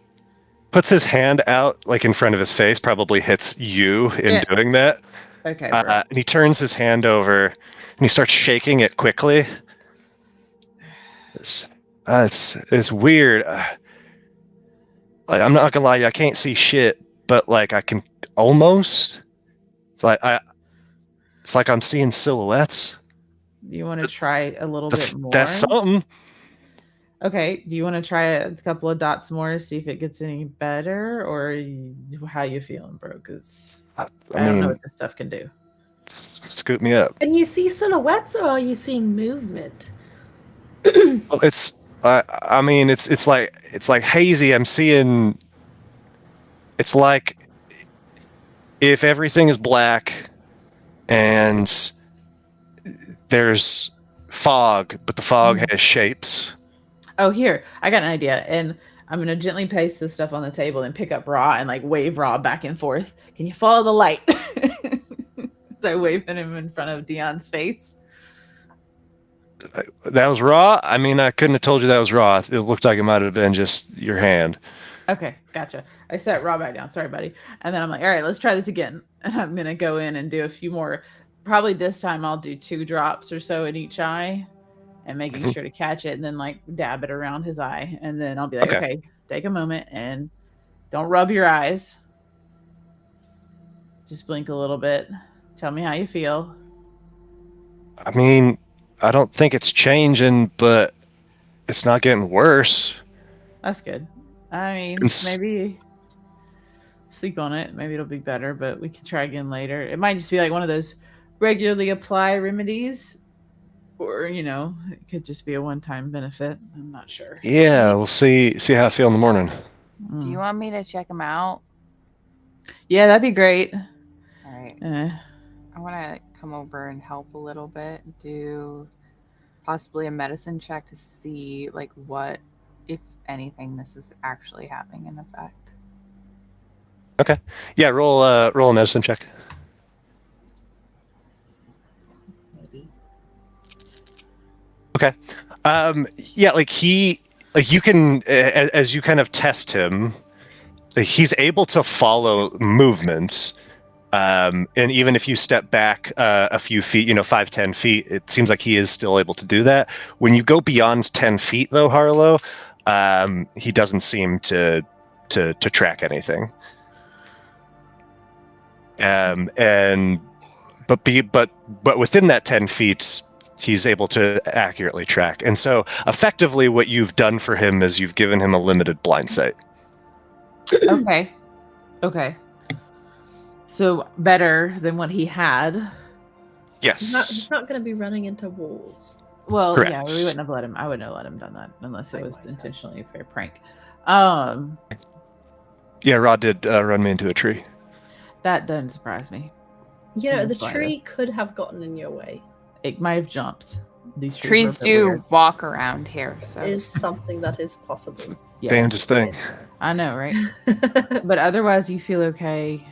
puts his hand out like in front of his face, probably hits you in doing that. Okay. And he turns his hand over and he starts shaking it quickly. It's weird. Like, I'm not gonna lie, I can't see shit, but like I can almost. It's like I'm seeing silhouettes. You want to try a little bit more? That's something. Okay, do you want to try a couple of dots more to see if it gets any better, or how you feeling, bro? Because I I don't know mean, what this stuff can do. scoop me up. Can you see silhouettes or are you seeing movement? Well, I mean, it's like hazy. I'm seeing. It's like if everything is black and there's fog, but the fog has shapes. Oh, here, I got an idea, and I'm gonna gently place this stuff on the table and pick up Raw and like wave Raw back and forth. Can you follow the light? So I wave at him in front of Dion's face. That was raw. I mean, I couldn't have told you that was raw. It looked like it might have been just your hand. Okay, gotcha. I set Raw back down. Sorry, buddy. And then I'm like, all right, let's try this again. And I'm gonna go in and do a few more. Probably this time I'll do 2 drops or so in each eye, and making sure to catch it, and then like dab it around his eye, and then I'll be like, okay, take a moment and don't rub your eyes. Just blink a little bit. Tell me how you feel. I mean, I don't think it's changing, but it's not getting worse. That's good. I mean, maybe sleep on it. Maybe it'll be better, but we can try again later. It might just be like one of those regularly apply remedies, or it could just be a one-time benefit. I'm not sure. Yeah, we'll see how I feel in the morning. Do you want me to check him out? Yeah, that'd be great. All right. I want to come over and help a little bit. Do possibly a medicine check to see like what, if anything, this is actually having an effect. Okay. Yeah, roll a medicine check. Maybe. Okay. Yeah, you can, as you kind of test him, he's able to follow movements. And even if you step back a few feet, 5-10 feet, it seems like he is still able to do that. When you go beyond 10 feet, though, Harlow, he doesn't seem to track anything. But within that 10 feet, he's able to accurately track. And so, effectively, what you've done for him is you've given him a limited blind sight. Okay. So better than what he had. Yes. He's not going to be running into walls. Well, Correct. yeah, we wouldn't have let him. I wouldn't have let him done that unless it was intentionally a fair prank. Yeah, Rod did run me into a tree. That doesn't surprise me. The tree could have gotten in your way. It might have jumped. These trees do walk around here, so It is something that is possible. Yeah, Damnedest thing. I know, right? But otherwise, you feel okay.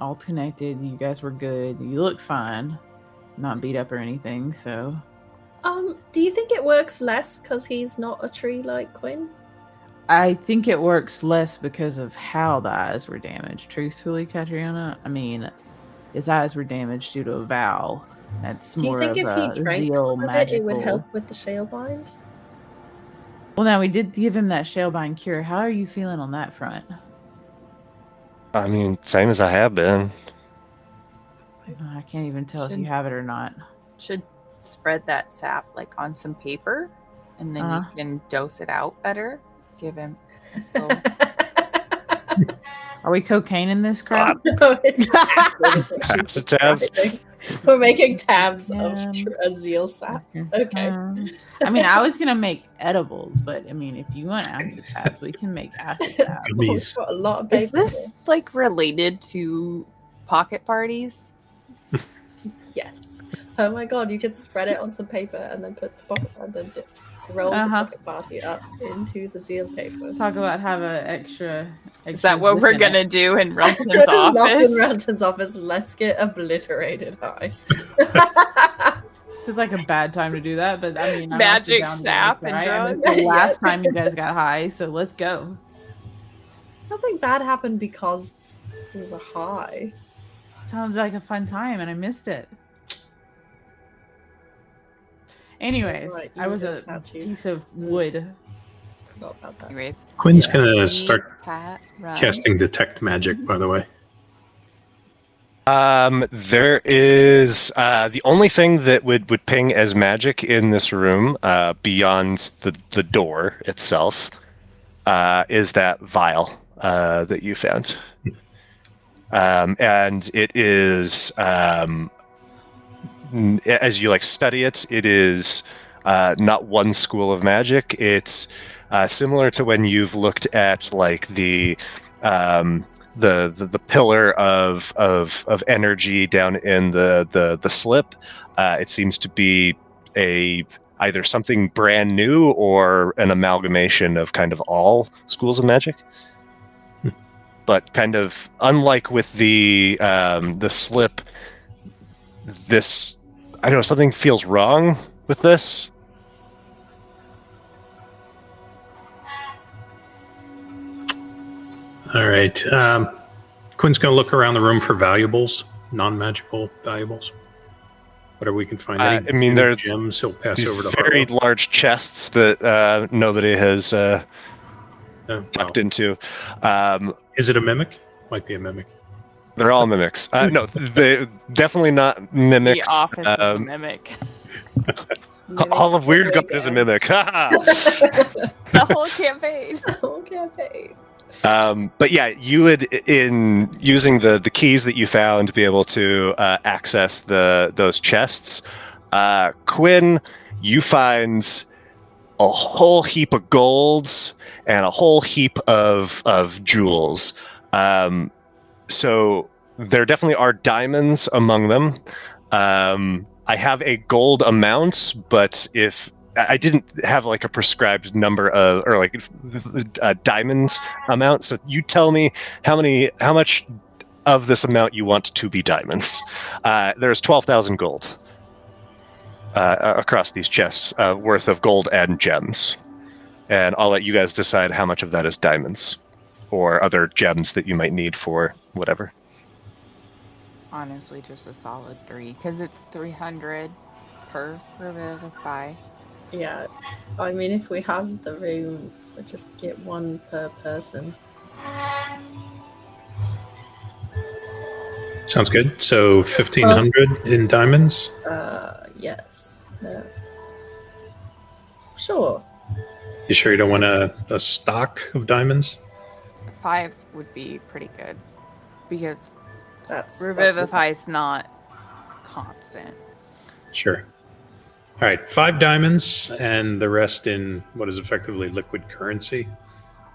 All connected. You guys were good. You look fine. Not beat up or anything. So, do you think it works less because he's not a tree like Quinn? I think it works less because of how the eyes were damaged. Truthfully, Catriona, I mean, his eyes were damaged due to a vow. That's more of a Do you think if he drank zeal some of magical. it would help with the Shalebind? Well, now we did give him that Shalebind cure. How are you feeling on that front? I mean, same as I have been. I can't even tell if you have it or not. should spread that sap like on some paper, and then you can dose it out better. Give him. Are we cocaine in this crap? No, it's Acid tabs. We're making tabs Yeah. of a zeal sap. Okay. I mean, I was gonna make edibles, but I mean, if you want acid tabs, we can make acid tabs. We've got a lot of paper. Is this like related to pocket parties? Yes. Oh my god, you could spread it on some paper and then put the pocket and then roll the pocket party up into the seal paper. Talk about have a extra. Is that what we're gonna do in Relton's Locked in office? Relton's office. Let's get obliterated high. This is like a bad time to do that, but I mean, I'm Magic also down to sap try. and I mean, drugs. it's the last time you guys got high, so let's go. Nothing bad happened because we were high. It sounded like a fun time, and I missed it. Anyways, Right, you I was were a the statue. piece of wood. Forgot about that. Anyways, Quinn's gonna start Pat, run. casting detect magic, by the way. There is the only thing that would ping as magic in this room, beyond the door itself, is that vial that you found. And it is, as you study it, it is not one school of magic. It's similar to when you've looked at the pillar of energy down in the slip. It seems to be either something brand new or an amalgamation of kind of all schools of magic. But kind of unlike with the slip, this, I don't know, something feels wrong with this. All right. Quinn's going to look around the room for valuables, non-magical valuables. Whatever we can find. Any there are gems he'll pass these over to very Harlow. large chests that nobody has tucked into. Is it a mimic? Might be a mimic. They're all mimics. No, they definitely not mimics. The office is a mimic. All of Wyrdgard is a mimic. The whole campaign. The whole campaign. But yeah, you would, in using the keys that you found, be able to access those chests. Quinn, you find a whole heap of golds and a whole heap of jewels. So there definitely are diamonds among them. I have a gold amount, but if I didn't have a prescribed number of, or a diamond amount, so you tell me how much of this amount you want to be diamonds. There's 12,000 gold across these chests, worth of gold and gems, and I'll let you guys decide how much of that is diamonds or other gems that you might need for whatever. Honestly, just a solid 3, because it's 300 per Revivify. Yeah, I mean, if we have the room, we'll just get one per person. Sounds good. So 1,500 in diamonds. Yes. No. Sure. You sure you don't want a stock of diamonds? 5 would be pretty good, because That's Revivify is not constant. Sure. All right, 5 diamonds and the rest in what is effectively liquid currency,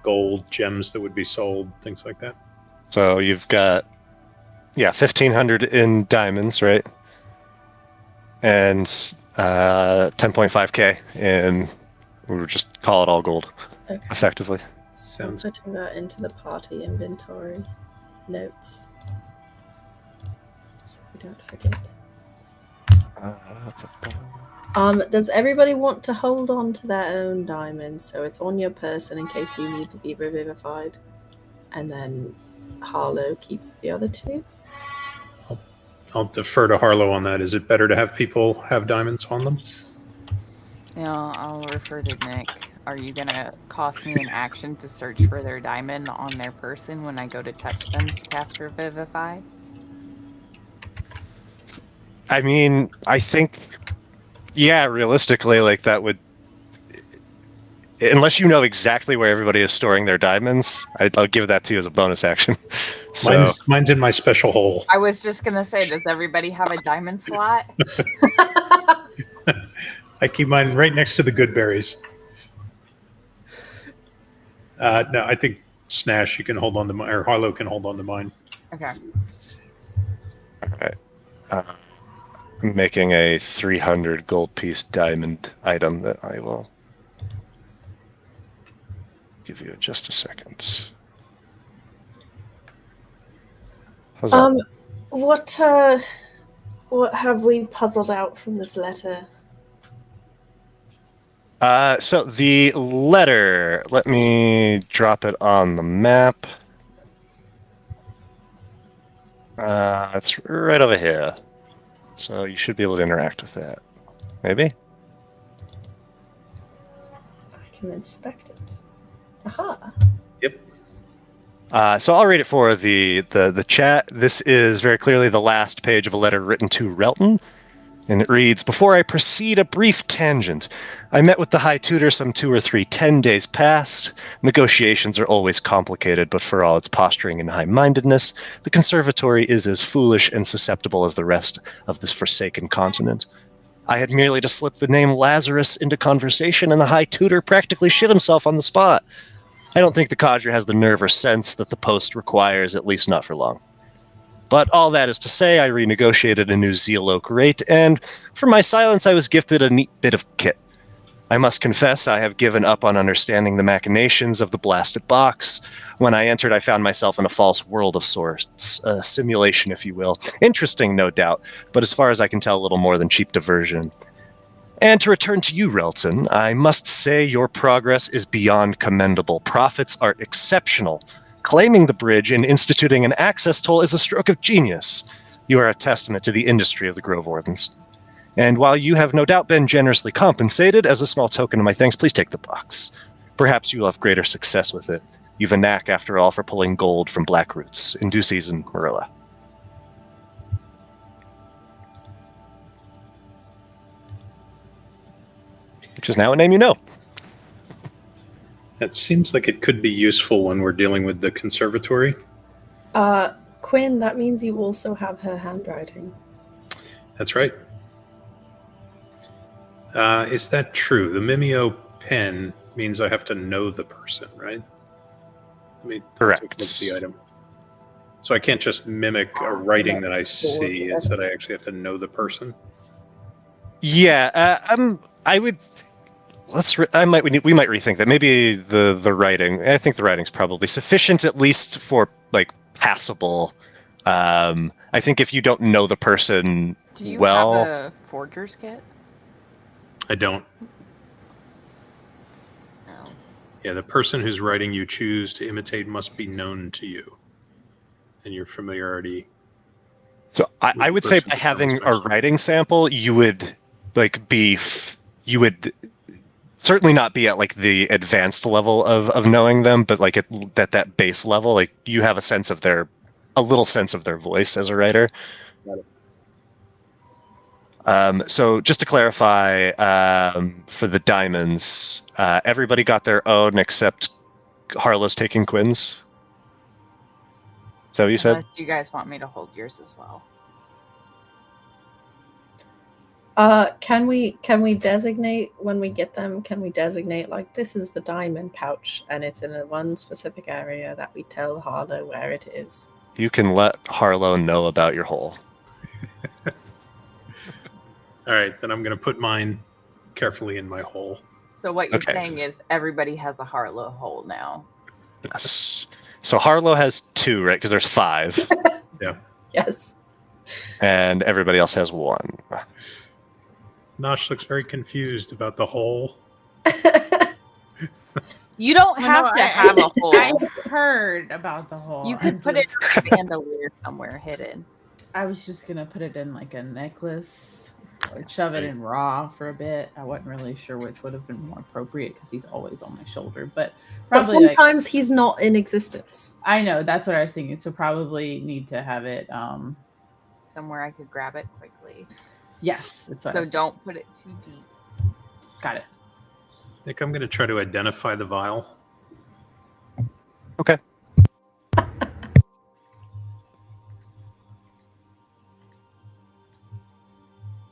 gold, gems that would be sold, things like that. So you've got 1,500 in diamonds, right? And 10.5k in, we'll just call it all gold, Okay. effectively. Sounds I'm putting that into the party inventory notes, so we don't forget. Does everybody want to hold on to their own diamonds so it's on your person in case you need to be revivified, and then Harlow keep the other 2? I'll defer to Harlow on that. Is it better to have people have diamonds on them? I'll refer to Nick. Are you gonna cost me an action to search for their diamond on their person when I go to touch them to cast Revivify? I mean, I think, realistically, that would, unless you know exactly where everybody is storing their diamonds, I'll give that to you as a bonus action. So Mine's in my special hole. I was just gonna say, does everybody have a diamond slot? I keep mine right next to the good berries. No, I think Snash, you can hold on to mine, or Harlow can hold on to mine. Okay. all right. I'm making a 300 gold piece diamond item that I will give you in just a second. How's that? What have we puzzled out from this letter? So the letter, let me drop it on the map. It's right over here. So you should be able to interact with that. Maybe? I can inspect it. Aha. Yep. So I'll read it for the chat. This is very clearly the last page of a letter written to Relton. And it reads, "Before I proceed, a brief tangent. I met with the High Tutor some 2 or 3 10 days past. Negotiations are always complicated, but for all its posturing and high-mindedness, the Conservatory is as foolish and susceptible as the rest of this forsaken continent. I had merely to slip the name Lazarus into conversation, and the High Tutor practically shit himself on the spot. I don't think the Cadre has the nerve or sense that the post requires, at least not for long. But all that is to say, I renegotiated a new Zeal Oak rate, and for my silence I was gifted a neat bit of kit. I must confess I have given up on understanding the machinations of the blasted box. When I entered, I found myself in a false world of sorts, a simulation, if you will. Interesting, no doubt, but as far as I can tell, a little more than cheap diversion. And to return to you, Relton, I must say your progress is beyond commendable. Profits are exceptional. Claiming the bridge and instituting an access toll is a stroke of genius. You are a testament to the industry of the Grove Wardens. And while you have no doubt been generously compensated, as a small token of my thanks, please take the box. Perhaps you will have greater success with it. You've a knack, after all, for pulling gold from black roots. In due season, Marilla." Which is now a name you know. That seems like it could be useful when we're dealing with the Conservatory. Quinn, that means you also have her handwriting. That's right. Is that true? The Mimeo pen means I have to know the person, right? Correct. Take a look at the item. So I can't just mimic a writing that I see. It's that I actually have to know the person. Yeah, I would. We might rethink that. Maybe the writing. I think the writing's probably sufficient, at least for like passable. I think if you don't know the person Do you well, have a forger's kit? I don't. No. Yeah, the person whose writing you choose to imitate must be known to you, and your familiarity. so I would say by having a writing sample, you would you would certainly not be at like the advanced level of knowing them, but like at that base level, like you have a little sense of their voice as a writer. So just to clarify, for the diamonds, everybody got their own except Harlow's taking Quinn's. Is that what you said? Unless you guys want me to hold yours as well. Can we designate when we get them? Can we designate like this is the diamond pouch and it's in a one specific area that we tell Harlow where it is? You can let Harlow know about your hole. All right, then I'm going to put mine carefully in my hole. So what you're Okay. saying is everybody has a Harlow hole now. Yes. So Harlow has 2, right? Because there's 5, Yeah. Yes. and everybody else has 1. Nosh looks very confused about the hole. You don't have to have a hole. I heard about the hole. You could put it in a bandolier somewhere hidden. I was just gonna put it in like a necklace or shove it in raw for a bit. I wasn't really sure which would have been more appropriate because he's always on my shoulder. But But probably sometimes he's not in existence. I know that's what I was thinking. So probably need to have it. Somewhere I could grab it quickly. Yes, that's what. I So was don't put it too deep. got it. Nick, I'm going to try to identify the vial. Okay.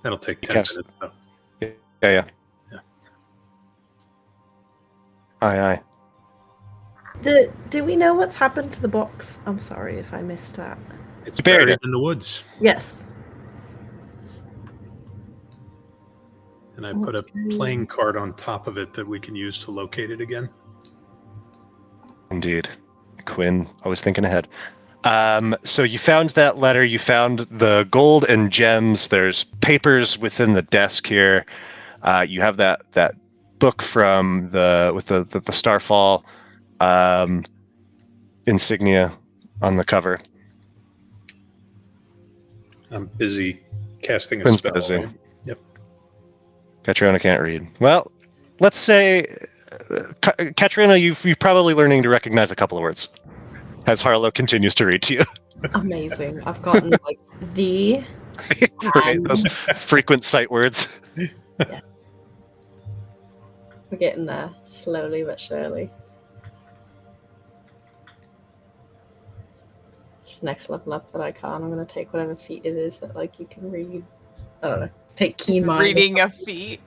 That'll take 10 Yes. minutes. Though. Yeah. Yeah. Aye. Do we know what's happened to the box? I'm sorry if I missed that. It's You buried buried it. in the woods. Yes. And I put a Okay. playing card on top of it that we can use to locate it again. Indeed. Quinn, always thinking ahead. So you found that letter, you found the gold and gems, there's papers within the desk here. You have that book from with the Starfall insignia on the cover. I'm busy casting a Quinn's spell. busy. Right? Yep. Katrina can't read. Well, let's say, Katrina, you've probably learning to recognize a couple of words. as Harlow continues to read to you. Amazing. I've gotten like the Right, those frequent sight words. yes. We're getting there slowly but surely. Just next level up that I can. I'm gonna take whatever feat it is that like you can read. I don't know. Take keen It's mind. reading a feat.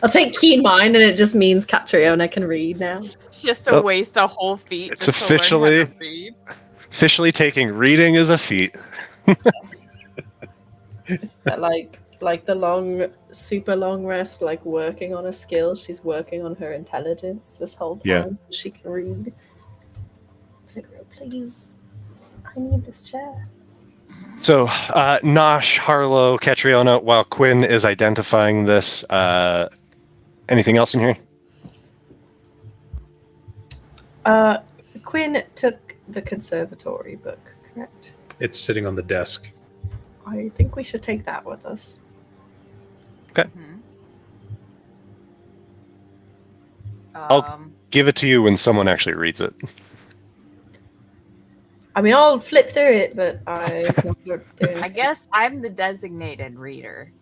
I'll take keen mind, and it just means Catriona can read now. She has to waste a whole feat. It's just to learn how to read. officially taking reading as a feat. It's that like the long, super long rest, like working on a skill. She's working on her intelligence this whole time. Yeah. So she can read. Figaro, please. I need this chair. So, Nosh, Harlow, Catriona, while Quinn is identifying this, anything else in here? Quinn took the conservatory book, correct? It's sitting on the desk. I think we should take that with us. Mhm. I'll give it to you when someone actually reads it. I mean, I'll flip through it, but it's not doing I guess I'm the designated reader.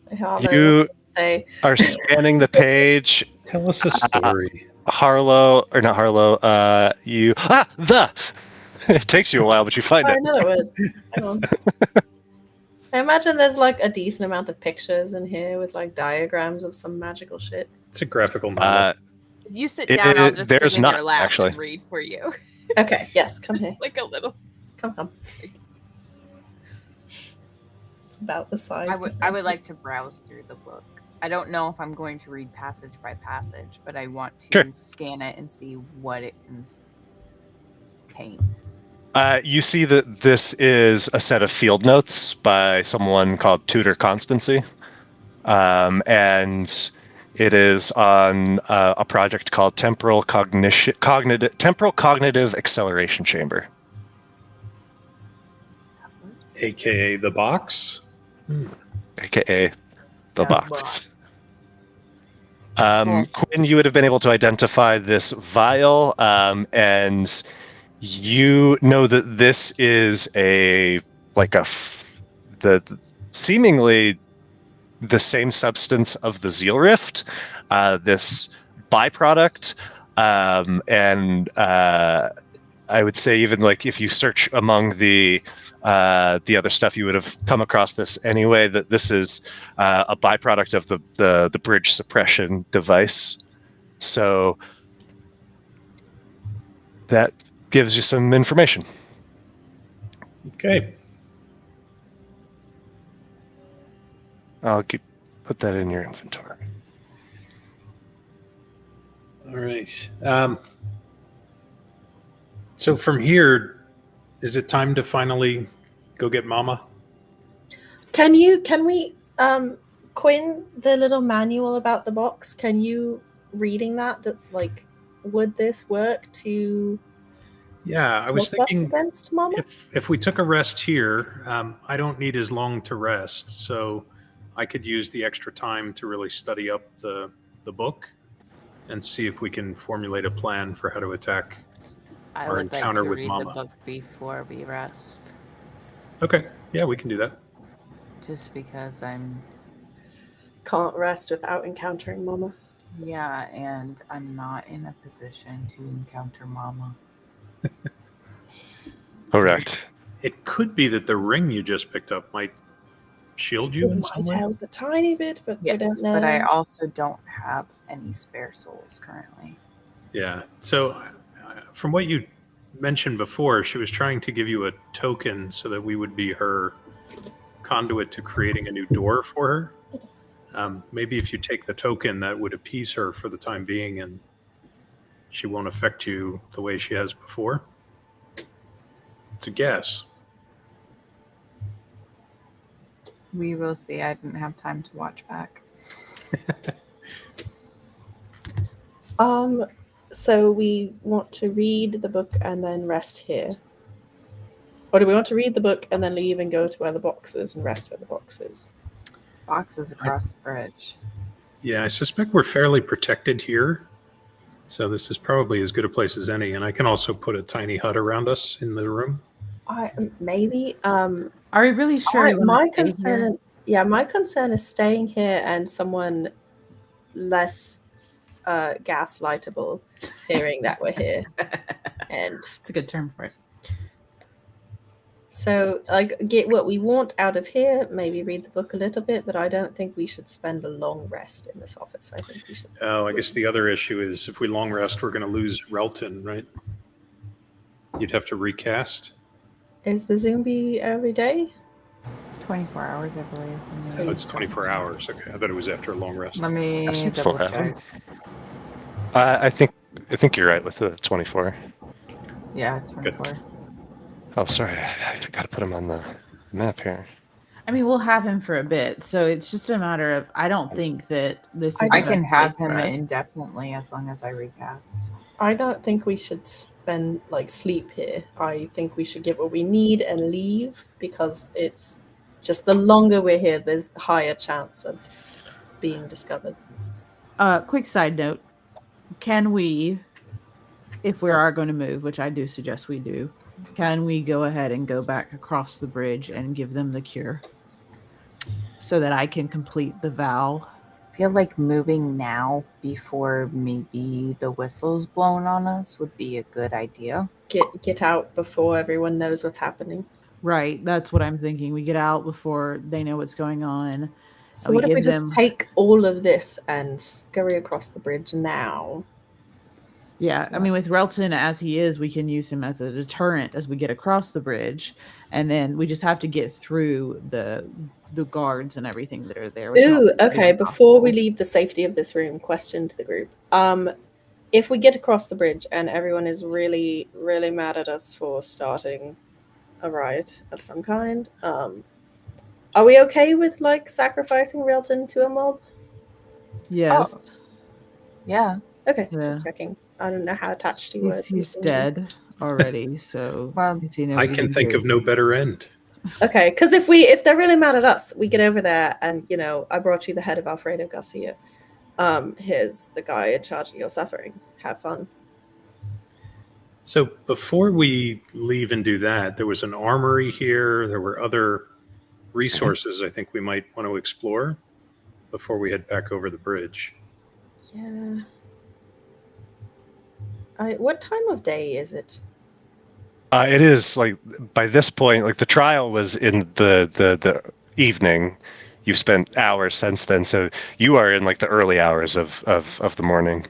You say are scanning the page. Tell us a story. Harlow, or not Harlow, it takes you a while, but you find I it. know it would. Hang on. I imagine there's like a decent amount of pictures in here with like diagrams of some magical shit. It's a graphical novel. If you sit down, I'll just there's sit in not, your lap actually. and read for you. Okay, yes, come here. Just like a little. Come. It's about the size. I would like to browse through the book. I don't know if I'm going to read passage by passage, but I want to scan it and see what it contains. You see that this is a set of field notes by someone called Tutor Constancy. And it is on a project called Temporal Cognitive Acceleration Chamber. AKA the box. AKA the box. Quinn, you would have been able to identify this vial, and you know that this is seemingly the same substance of the Zeal Rift, this byproduct, and I would say even like if you search among the other stuff, you would have come across this anyway. That this is a byproduct of the bridge suppression device. So that gives you some information. Okay. I'll put that in your inventory. All right. So from here, is it time to finally go get Mama? Can we Quinn, the little manual about the box, can you reading that like would this work to Yeah, I was help us thinking against Mama? if we took a rest here, I don't need as long to rest, so I could use the extra time to really study up the book and see if we can formulate a plan for how to attack I our would like encounter to with read Mama. the book before we rest, Okay, yeah, we can do that. just because Can't rest without encountering Mama. and I'm not in a position to encounter Mama. Correct. It could be that the ring you just picked up might shield you in some Might way. help a tiny bit, but we Yes, don't know. but I also don't have any spare souls currently. Yeah. So, from what you mentioned before, she was trying to give you a token so that we would be her conduit to creating a new door for her. Maybe if you take the token, that would appease her for the time being, and she won't affect you the way she has before. It's a guess. We will see. I didn't have time to watch back. So we want to read the book and then rest here. Or do we want to read the book and then leave and go to where the box is and rest where the box is? Boxes across the bridge. Yeah, I suspect we're fairly protected here. So this is probably as good a place as any, and I can also put a tiny hut around us in the room. Maybe. Are we really sure we want My to stay concern, my concern is staying here and someone less gaslightable hearing that we're here. And It's a good term for it. so, like, get what we want out of here, maybe read the book a little bit, but I don't think we should spend a long rest in this office. I think we should. Oh, I guess the other issue is if we long rest, we're going to lose Relton, right? You'd have to recast. Is the Zoom be every day? 24 hours, I believe. Oh, it's 24 hours. Okay, I thought it was after a long rest. Let me Yes, it's double still check. I think you're right with the 24. Yeah, it's 24. Oh, sorry, I forgot to put him on the map here. I mean, we'll have him for a bit, so it's just a matter of. I don't think that this. Is I the can best have place him for us. indefinitely as long as I recast. I don't think we should spend sleep here. I think we should get what we need and leave, because it's just the longer we're here, there's a higher chance of being discovered. Quick side note: can we, if we are going to move, which I do suggest we do, can we go ahead and go back across the bridge and give them the cure, so that I can complete the vow? I feel like moving now before maybe the whistle's blown on us would be a good idea. Get out before everyone knows what's happening. Right, that's what I'm thinking. We get out before they know what's going on. So We what if we give just them- take all of this and scurry across the bridge now? Yeah, I mean, with Relton as he is, we can use him as a deterrent as we get across the bridge, and then we just have to get through the guards and everything that are there. which Ooh, not okay. really Before we possible. leave the safety of this room, question to the group. If we get across the bridge and everyone is really, really mad at us for starting a riot of some kind, are we okay with sacrificing Relton to a mob? Yes, Yeah. Okay, Yeah. just checking. I don't know how attached you were. he's dead already, so Well, is he no I easy can think to- of no better end. Okay, because if they're really mad at us, we get over there and I brought you the head of Alfredo Garcia. Here's the guy in charge of your suffering. Have fun. So before we leave and do that, there was an armory here. There were other resources I think we might want to explore before we head back over the bridge. Yeah. What time of day is it? It is by this point, the trial was in the evening. You've spent hours since then, so you are in the early hours of the morning.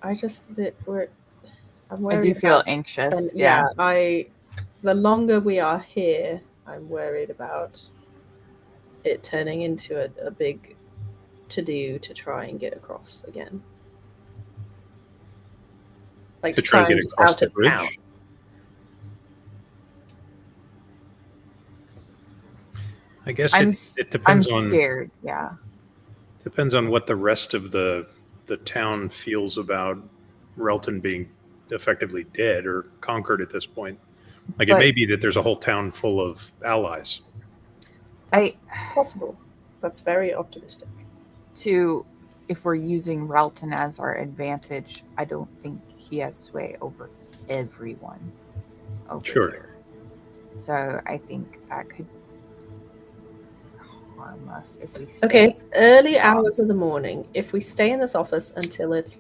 I'm I worried do feel about anxious. the longer we are here, I'm worried about it turning into a big to-do to try and get across again. To try and get across the bridge? town. I guess I'm it depends on scared. Yeah. depends on what the rest of the town feels about Relton being effectively dead or conquered at this point. It But- may be that there's a whole town full of allies. That's possible. That's very optimistic. If we're using Relton as our advantage, I don't think he has sway over everyone over Sure. here. So I think that could harm us if we stay. Okay, it's early hours of the morning. If we stay in this office until it's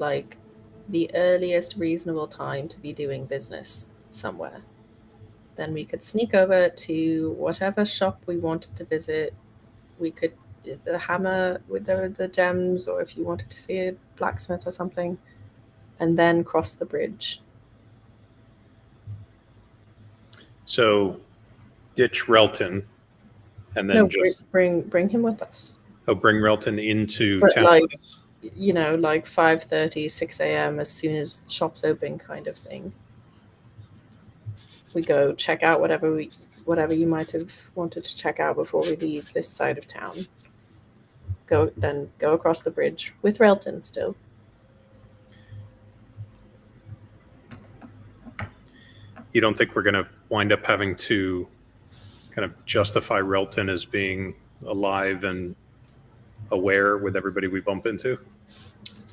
the earliest reasonable time to be doing business somewhere, then we could sneak over to whatever shop we wanted to visit. We could the hammer with the gems, or if you wanted to see a blacksmith or something, and then cross the bridge. So ditch Relton and then No, just bring him with us. bring Relton into But town. 5:30, 6 a.m. as soon as the shop's open, kind of thing. We go check out whatever you might have wanted to check out before we leave this side of town. Go across the bridge with Relton still. You don't think we're going to wind up having to kind of justify Relton as being alive and aware with everybody we bump into?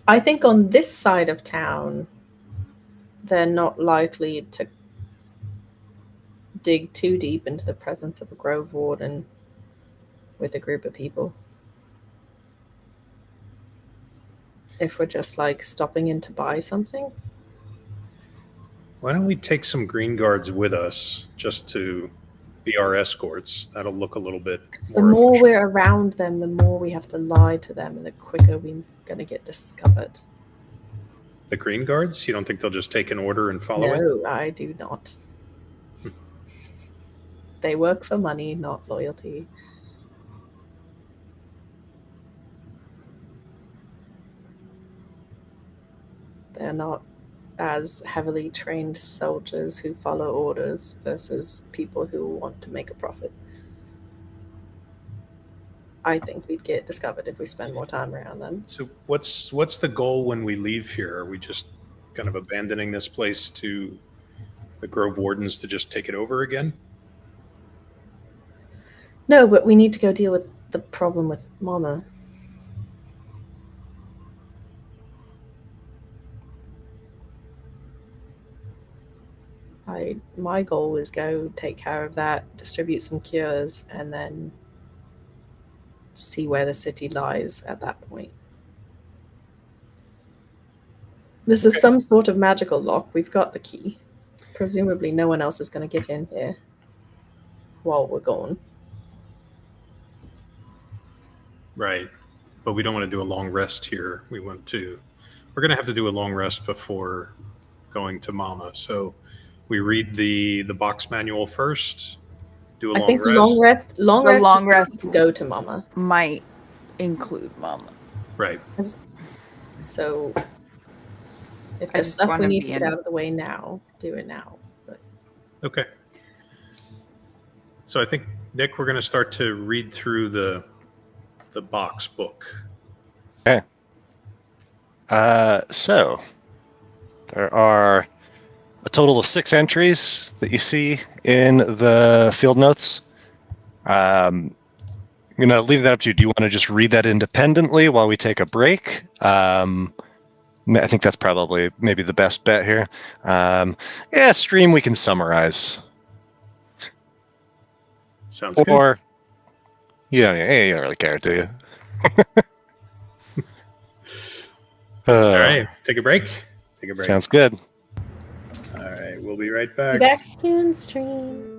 I think on this side of town, they're not likely to dig too deep into the presence of a grove warden with a group of people. If we're just like stopping in to buy something. Why don't we take some green guards with us just to be our escorts? That'll look a little bit Because the more more official. we're around them, the more we have to lie to them, and the quicker we're going to get discovered. The green guards? You don't think they'll just take an order and follow it? No, I do not. They work for money, not loyalty. They're not as heavily trained soldiers who follow orders versus people who want to make a profit. I think we'd get discovered if we spend more time around them. So what's the goal when we leave here? Are we just kind of abandoning this place to the Grove Wardens to just take it over again? No, but we need to go deal with the problem with Mama. My goal is go take care of that, distribute some cures, and then see where the city lies at that point. This is some sort of magical lock. We've got the key. Presumably no one else is going to get in here while we're gone. Right. But we don't want to do a long rest here. We're going to have to do a long rest before going to Mama. So we read the box manual first. Do a long I think rest. long The rest long is rest to go to Mama. Might include Mama. Right. So if I there's just stuff we wanna need be to get in- out of the way now, do it now. But Okay. So I think, Nick, we're going to start to read through the box book. Okay. So there are a total of 6 entries that you see in the field notes. I'm going to leave that up to you. Do you want to just read that independently while we take a break? I think that's probably maybe the best bet here. Stream we can summarize. Sounds good. Or you don't really care, do you? All right. Take a break. Take a break. Sounds good. All right. We'll be right be back. back soon, stream.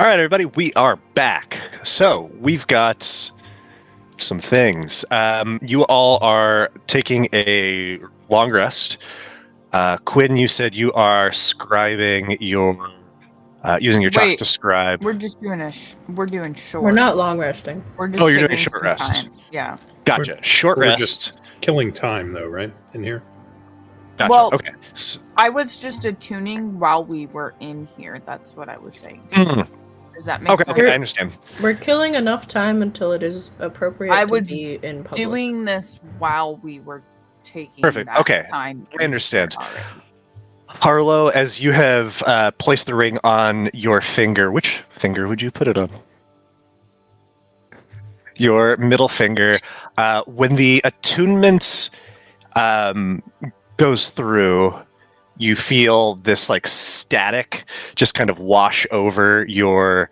All right, everybody, we are back. So we've got some things. You all are taking a long rest. Quinn, you said you are scribing your, using your chalks Wait, to scribe. We're just doing we're doing short. We're not long resting. We're just Oh, you're doing taking short some rest. time. Yeah. Gotcha. Short We're rest. just killing time, though, right? In here. Gotcha. Well, Okay. I was just attuning while we were in here. That's what I was saying. Does that make Okay, sense? okay, I understand. We're killing enough time until it is appropriate I to was be in public. Doing this while we were taking Perfect. that Okay. time. I understand. already. Harlow, as you have placed the ring on your finger, which finger would you put it on? Your middle finger. When the attunement goes through, you feel this like static just kind of wash over your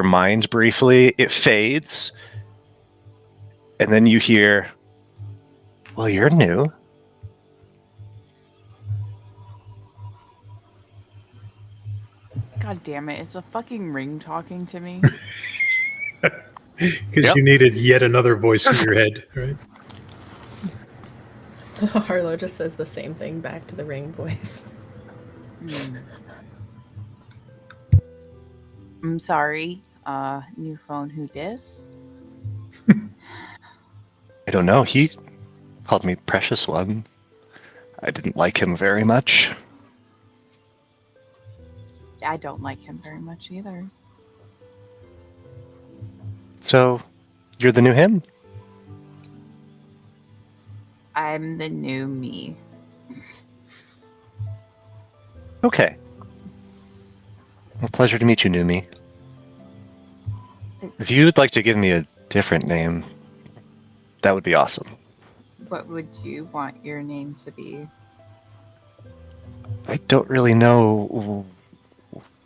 mind briefly. It fades, and then you hear, "Well, you're new." God damn it! Is the fucking ring talking to me? Because you needed yet another voice in your head, right? Harlow just says the same thing back to the ring voice. I'm sorry. New phone. Who dis? I don't know. He called me Precious One. I didn't like him very much. I don't like him very much either. So, you're the new him? I'm the new me. Okay. Well, pleasure to meet you, new me. If you'd like to give me a different name, that would be awesome. What would you want your name to be? I don't really know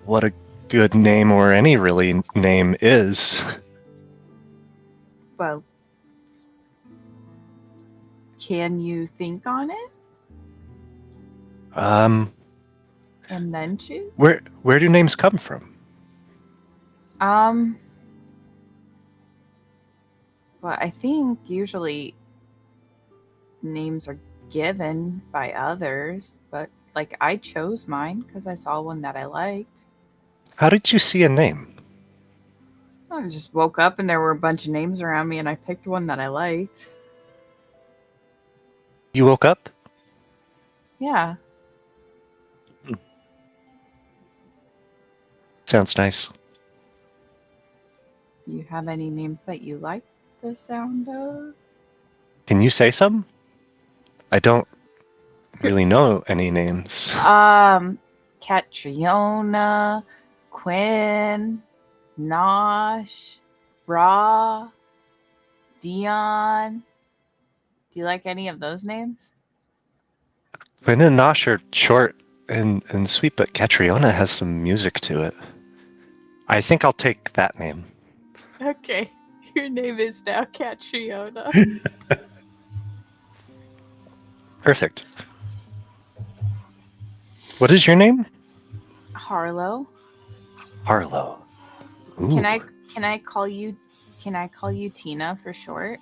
what a good name or any really name is. Well, can you think on it and then choose? Where do names come from? Well, I think usually names are given by others, but like I chose mine because I saw one that I liked. How did you see a name? I just woke up and there were a bunch of names around me and I picked one that I liked. You woke up? Yeah. Sounds nice. You have any names that you like the sound of? Can you say some? I don't really know any names. Catriona, Quinn, Nosh, Ra, Dion. Do you like any of those names? Quinn and Nosh are short and sweet, but Catriona has some music to it. I think I'll take that name. Okay, your name is now Catriona. Perfect. What is your name? Harlow. Harlow. Ooh. Can I call you Tina for short?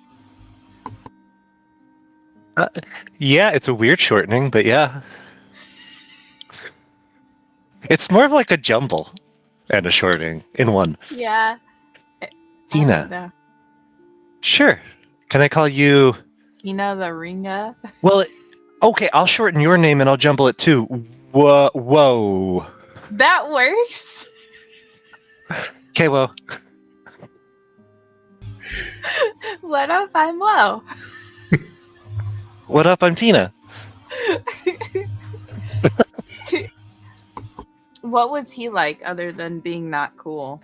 Yeah, it's a weird shortening, but yeah. It's more of like a jumble and a shortening in one. Yeah. Tina. Sure. Can I call you Tina the Ringa? Well, okay, I'll shorten your name and I'll jumble it too. Whoa. That works. Okay, well. What up? I'm Lo. What up? I'm Tina. What was he like other than being not cool?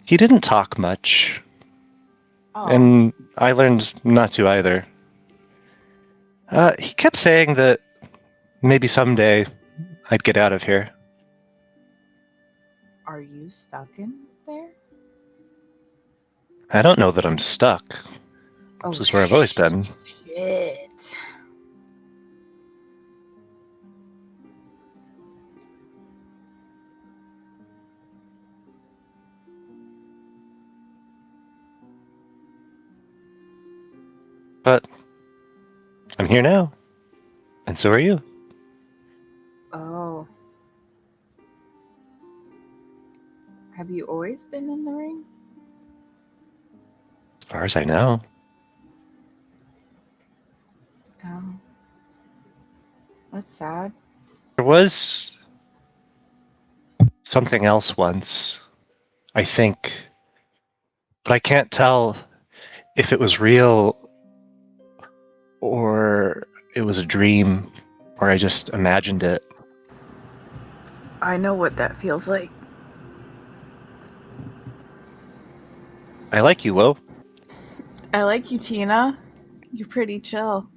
He didn't talk much. Oh. And I learned not to either. He kept saying that maybe someday I'd get out of here. Are you stuck in there? I don't know that I'm stuck. This is where I've always been. Shit. I'm here now. And so are you. Oh. Have you always been in the ring? As far as I know. Oh. That's sad. There was something else once, I think. But I can't tell if it was real or it was a dream or I just imagined it. I know what that feels like. I like you, Wo. I like you, Tina. You're pretty chill.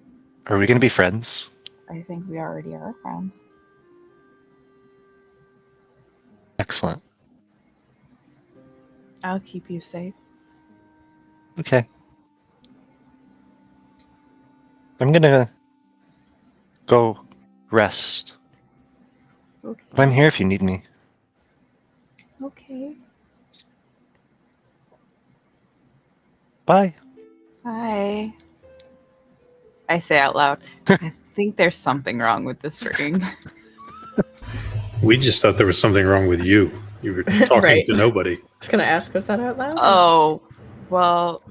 Are we going to be friends? I think we already are friends. Excellent. I'll keep you safe. Okay. I'm going to go rest. Okay. But I'm here if you need me. Okay. Bye. Bye. I say out loud, I think there's something wrong with this ring. We just thought there was something wrong with you. You were talking Right. to nobody. I was gonna ask us that out loud. Oh, well,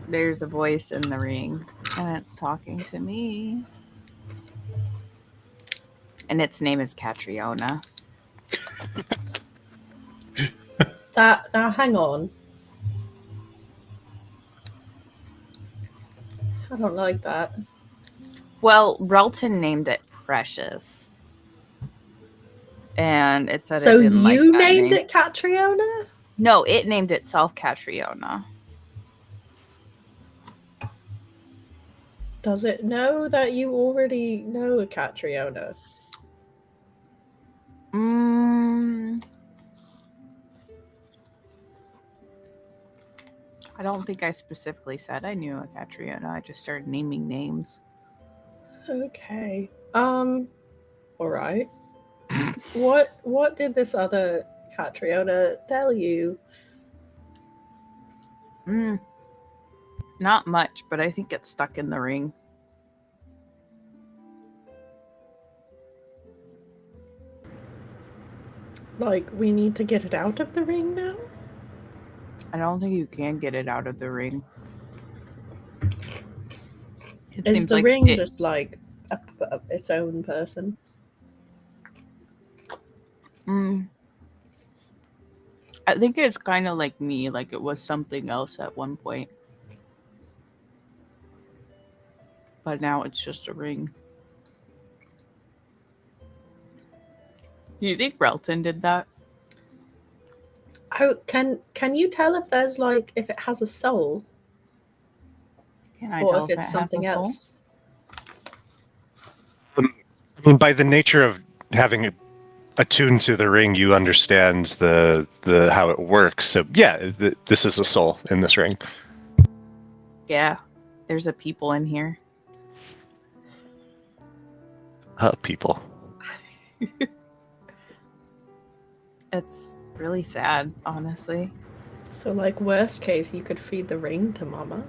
there's a voice in the ring, and it's talking to me. And its name is Catriona. Now hang on. I don't like that. Well, Relton named it Precious. And it said So it didn't like you that named name. it Catriona? No, it named itself Catriona. Does it know that you already know a Catriona? I don't think I specifically said I knew a Catriona. I just started naming names. Okay. All right. What did this other Catriona tell you? Not much, but I think it's stuck in the ring. Like, we need to get it out of the ring now? I don't think you can get it out of the ring. It Is seems the like ring it- just like its own person? I think it's kind of like me, like it was something else at one point. But now it's just a ring. You think Relton did that? Oh, can you tell if there's like if it has a soul Can I or tell if if it's it something has a soul? else? I mean, by the nature of having it attuned to the ring, you understand the how it works. So yeah, this is a soul in this ring. Yeah, there's a people in here. People. It's really sad, honestly. So like worst case, you could feed the ring to Mama.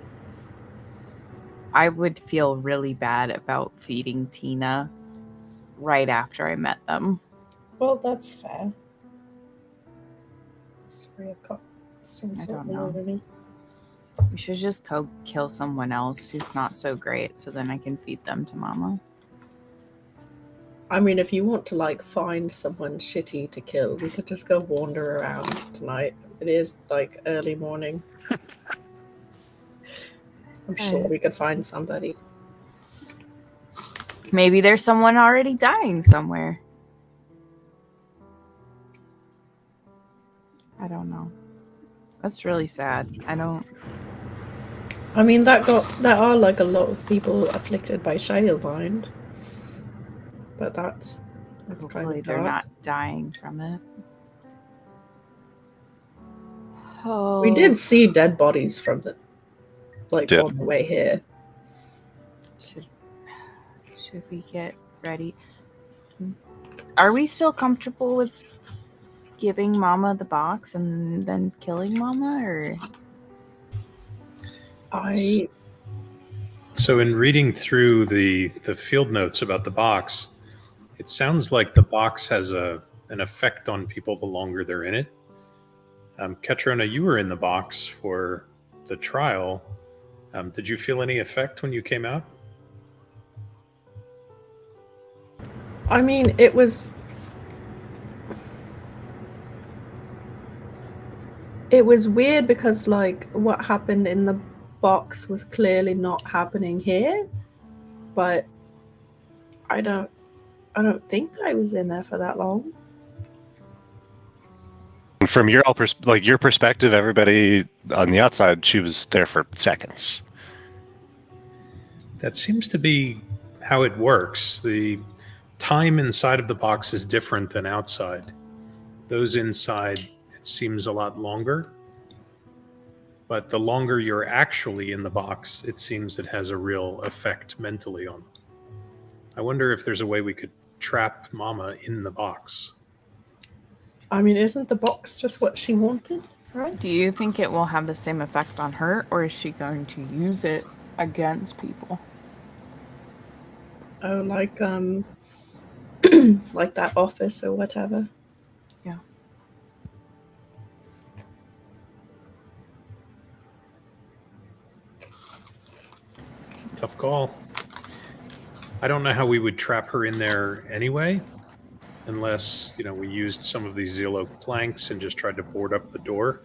I would feel really bad about feeding Tina right after I met them. Well, that's fair. Sorry, I've got some I sort don't of know. over me. We should just go kill someone else who's not so great, so then I can feed them to Mama. I mean, if you want to like find someone shitty to kill, we could just go wander around tonight. It is like early morning. I'm sure we could find somebody. Maybe there's someone already dying somewhere. I don't know. That's really sad. I mean, there are like a lot of people afflicted by Shalebind, but that's Hopefully kind of they're dark. not dying from it. Oh. We did see dead bodies from the Yeah. on the way here. Should we get ready? Are we still comfortable with giving Mama the box and then killing Mama, or So in reading through the field notes about the box, it sounds like the box has an effect on people the longer they're in it. Katrona, you were in the box for the trial. Did you feel any effect when you came out? I mean, it was weird because like what happened in the box was clearly not happening here, but I don't think I was in there for that long. From your your perspective, everybody on the outside, she was there for seconds. That seems to be how it works. The time inside of the box is different than outside. Those inside, it seems a lot longer. But the longer you're actually in the box, it seems it has a real effect mentally on them. I wonder if there's a way we could trap Mama in the box. I mean, isn't the box just what she wanted, right? Do you think it will have the same effect on her, or is she going to use it against people? Oh, like like that office or whatever. Yeah. Tough call. I don't know how we would trap her in there anyway, unless, we used some of these Zillow planks and just tried to board up the door.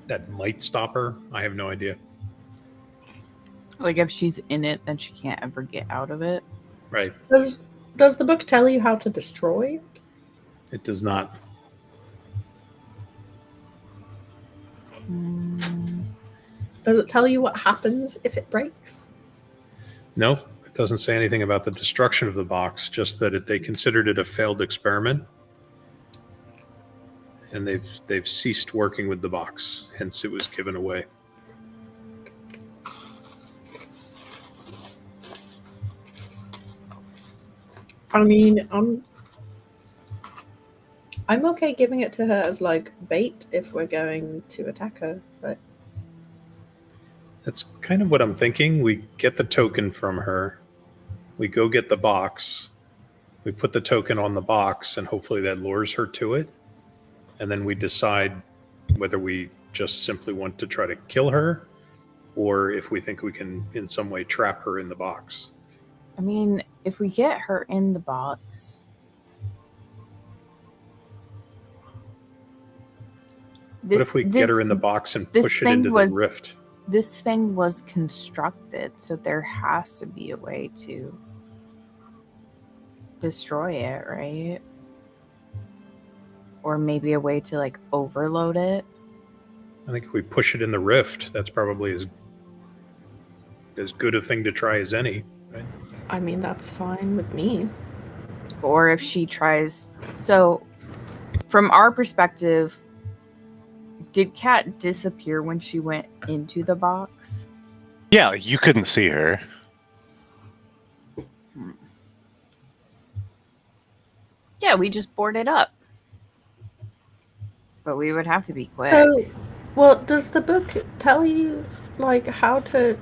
That might stop her. I have no idea. Like if she's in it, then she can't ever get out of it. Right. Does the book tell you how to destroy it? It does not. Does it tell you what happens if it breaks? No, it doesn't say anything about the destruction of the box, just that they considered it a failed experiment. And they've ceased working with the box, hence it was given away. I mean, I'm okay giving it to her as like bait if we're going to attack her, but That's kind of what I'm thinking. We get the token from her. We go get the box. We put the token on the box, and hopefully that lures her to it. And then we decide whether we just simply want to try to kill her, or if we think we can in some way trap her in the box. I mean, if we get her in the box, What if we get her in the box and push it into the rift? This thing was constructed, so there has to be a way to destroy it, right? Or maybe a way to like overload it. I think if we push it in the rift, that's probably as good a thing to try as any, right? I mean, that's fine with me. Or if she tries. So, from our perspective, did Kat disappear when she went into the box? Yeah, you couldn't see her. Yeah, we just boarded up. But we would have to be quick. So, well, does the book tell you like how to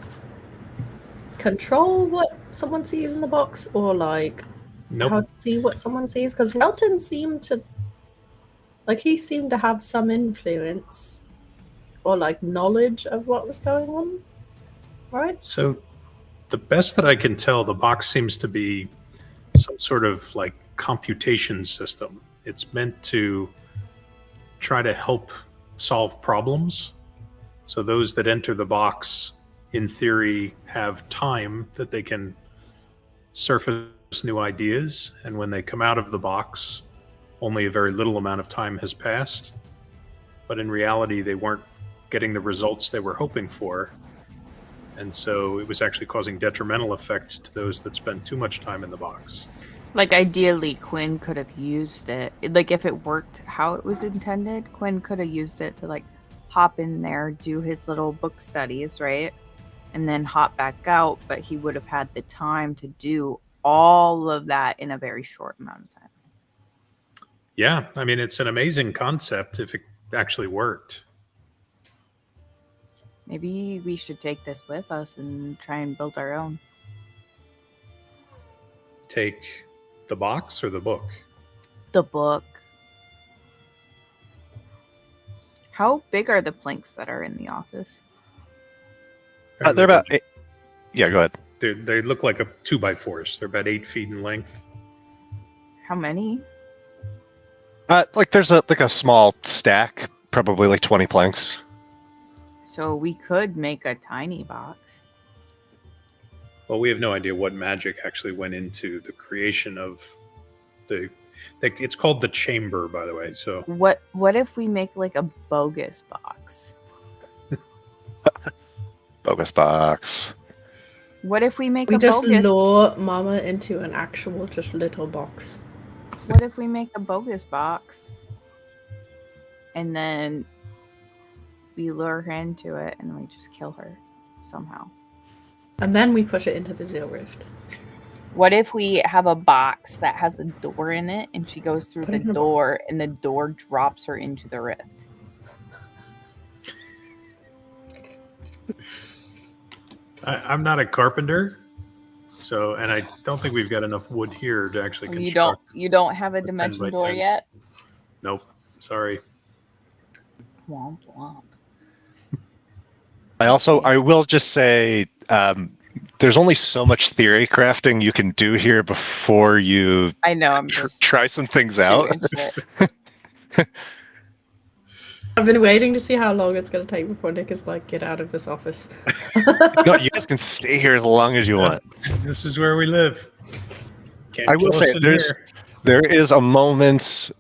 control what someone sees in the box, or like Nope. how to see what someone sees? Because Relton seemed to have some influence or like knowledge of what was going on, right? So the best that I can tell, the box seems to be some sort of like computation system. It's meant to try to help solve problems. So those that enter the box, in theory, have time that they can surface new ideas. And when they come out of the box, only a very little amount of time has passed. But in reality, they weren't getting the results they were hoping for. And so it was actually causing detrimental effect to those that spent too much time in the box. Like, ideally, Quinn could have used it. Like, if it worked how it was intended, Quinn could have used it to, like, hop in there, do his little book studies, right? And then hop back out, but he would have had the time to do all of that in a very short amount of time. Yeah, I mean, it's an amazing concept if it actually worked. Maybe we should take this with us and try and build our own. Take the box or the book? The book. How big are the planks that are in the office? They're about. Yeah, go ahead. They look like a 2x4s. They're about 8 feet in length. How many? Like there's a small stack, probably like 20 planks. So we could make a tiny box. Well, we have no idea what magic actually went into the creation of the. It's called the chamber, by the way. So What if we make like a bogus box? Bogus box. What if we make We a just bogus? lure Mama into an actual just little box. What if we make a bogus box, and then we lure her into it, and we just kill her somehow? And then we push it into the Zeal Rift. What if we have a box that has a door in it, and she goes through Put the it in a door, box. and the door drops her into the rift? I'm not a carpenter, and I don't think we've got enough wood here to actually You construct. don't have a 10 dimension by door 10. yet? Nope. Sorry. Womp womp. I will just say, there's only so much theory crafting you can do here before you I know. I'm just try some things out. shooting shit. I've been waiting to see how long it's going to take before Nick is like, get out of this office. No, you guys can stay here as long as you want. This is where we live. Can't I will kill say, us in there's here. There is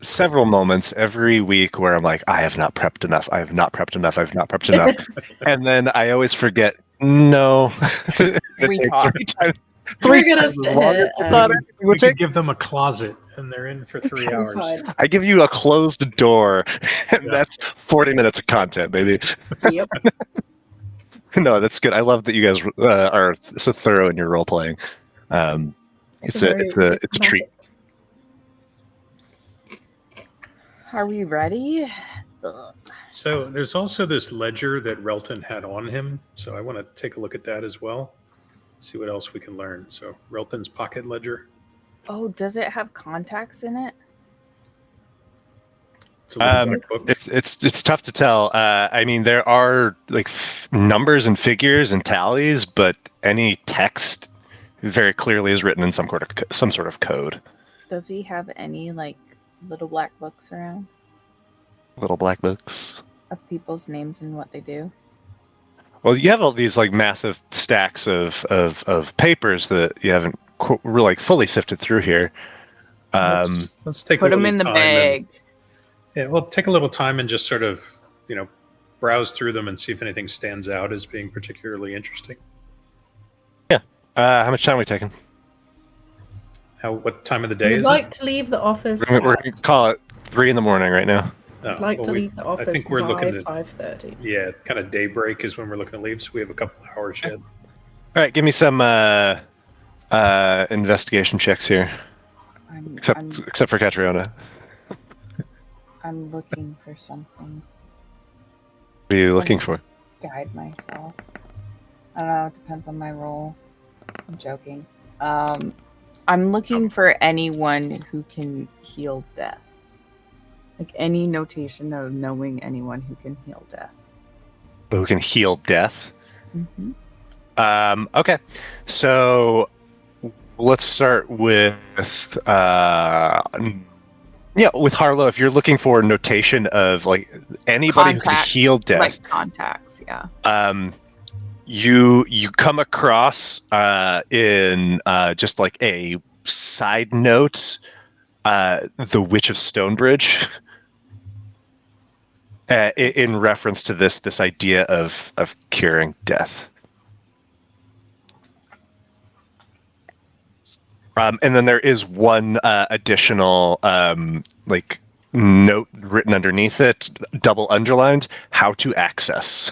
several moments every week where I'm like, I have not prepped enough. I have not prepped enough. I've not prepped enough. And then I always forget, no. Retard. We're going to times as sit long here. as not it We would could take. give them a closet, and they're in for 3 hours. Fine. I give you a closed door, and Yeah. that's 40 minutes of content, baby. Yep. No, that's good. I love that you guys are so thorough in your role playing. It's a treat. Are we ready? Ugh. So there's also this ledger that Relton had on him. So I want to take a look at that as well. See what else we can learn. So Relton's pocket ledger. Oh, does it have contacts in it? It's a little black book. It's tough to tell. I mean, there are like numbers and figures and tallies, but any text very clearly is written in some sort of code. Does he have any like little black books around Little black books. of people's names and what they do? Well, you have all these like massive stacks of papers that you haven't really like fully sifted through here. Let's take Put a them little in the time bag. Yeah, well, take a little time and just sort of, browse through them and see if anything stands out as being particularly interesting. How much time are we taking? What time of the day We'd is like to leave the office. We're going to call it 3 a.m. right now. it? I'd like well, to we- leave the office think we're by looking at 5:30. Yeah, kind of daybreak is when we're looking to leave, so we have a couple of hours yet. All right, give me some investigation checks here, except for Catriona. I'm looking for something. What are you looking for? Guide myself. I don't know. It depends on my role. I'm joking. I'm looking for anyone who can heal death. Like any notation of knowing anyone who can heal death. Who can heal death? Mm-hmm. Okay, so let's start with with Harlow. If you're looking for notation of like anybody who can heal death, Like contacts, yeah. you come across in just like a side note, the Witch of Stonebridge, in reference to this idea of curing death. And then there is one additional like note written underneath it, double underlined, how to access.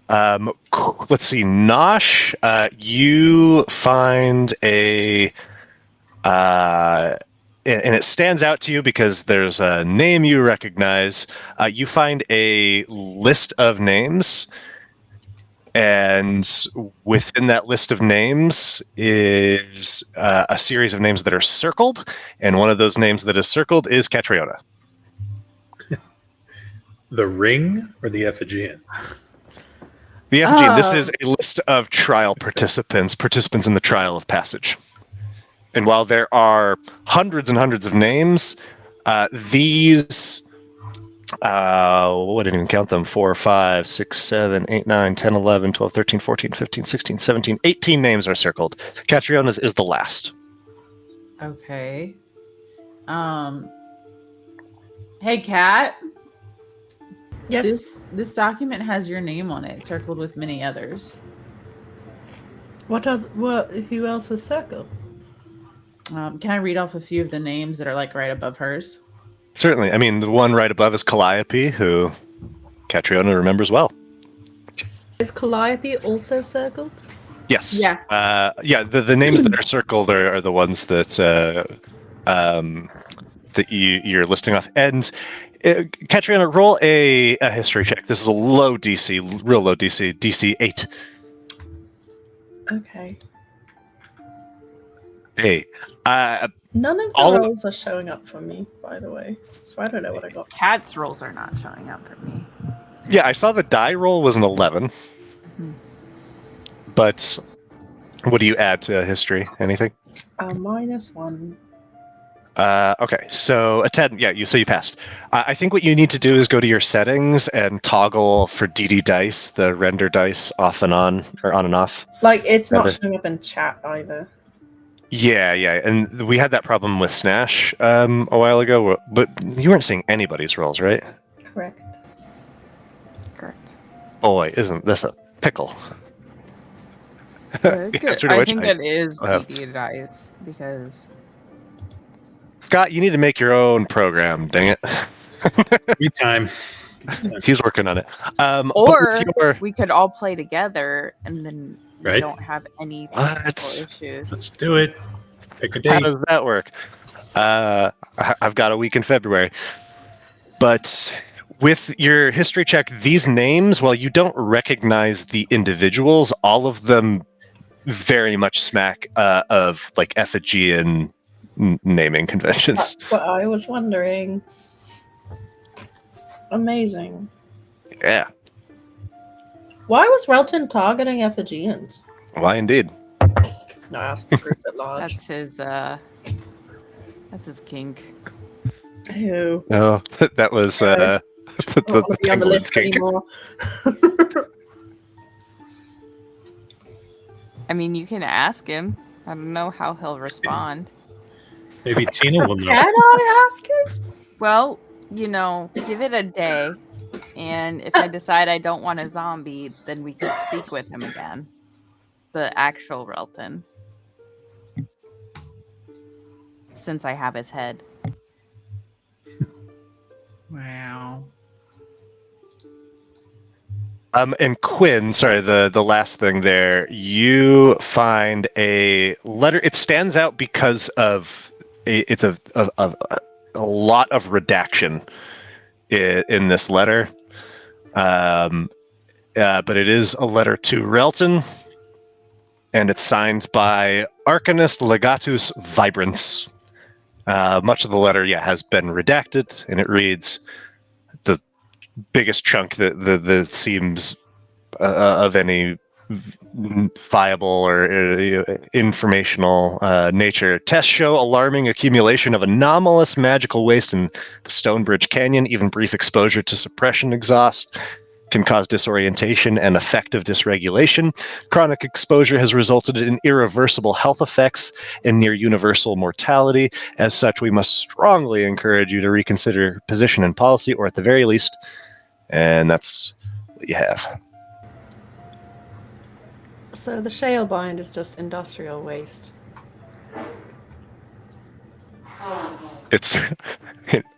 Let's see, Nosh, you find it stands out to you because there's a name you recognize. You find a list of names, and within that list of names is a series of names that are circled, and one of those names that is circled is Catriona. The ring or the Effigian? The Effigian. This is a list of trial participants in the trial of passage. And while there are hundreds and hundreds of names, these, what didn't even count them, 4, 5, 6, 7, 8, 9, 10, 11, 12, 13, 14, 15, 16, 17, 18 names are circled. Catriona's is the last. Okay. Hey, Kat. Yes. This document has your name on it, circled with many others. Who else is circled? Can I read off a few of the names that are like right above hers? Certainly. I mean, the one right above is Calliope, who Catriona remembers well. Is Calliope also circled? Yes. Yeah. The names that are circled are the ones that that you're listing off. And Catriona, roll a history check. This is a low DC, real low DC, DC 8. Okay. Hey. None of the rolls are showing up for me, by the way. So I don't know what I got. Cat's rolls are not showing up for me. Yeah, I saw the die roll was an 11. Mm-hmm. But what do you add to history? Anything? -1. Okay, so a 10. Yeah, you passed. I think what you need to do is go to your settings and toggle for DD dice, the render dice off and on, or on and off. Like, it's not showing up in chat either. Yeah, and we had that problem with Snash a while ago, but you weren't seeing anybody's rolls, right? Correct. Boy, isn't this a pickle. Good. Answer to I which think it is have. DD dice because Scott, you need to make your own program, dang it. Me time. He's working on it. or we could all play together and then we don't have any technical issues. Let's do it. Pick a How date. does that work? I've got a week in February. But with your history check, these names, while you don't recognize the individuals, all of them very much smack of like Effigian naming conventions. That's what I was wondering. Amazing. Yeah. Why was Relton targeting Effigians? Why indeed? No, that's the group at large. That's his kink. Ew. No, that was I don't want to be on the penguin list kink. anymore. I mean, you can ask him. I don't know how he'll respond. Maybe Tina will know. Can I ask him? Well, give it a day. And if I decide I don't want a zombie, then we could speak with him again. The actual Relton. Since I have his head. Wow. And Quinn, sorry, the last thing there, you find a letter. It stands out because of it's a lot of redaction in this letter. But it is a letter to Relton, and it's signed by Arcanist Legatus Vibrance. Much of the letter, has been redacted, and it reads the biggest chunk that seems of any viable or informational nature. Tests show alarming accumulation of anomalous magical waste in the Stonebridge Canyon. Even brief exposure to suppression exhaust can cause disorientation and affective dysregulation. Chronic exposure has resulted in irreversible health effects and near universal mortality. As such, we must strongly encourage you to reconsider position and policy, or at the very least, and that's what you have. So the Shalebind is just industrial waste. It's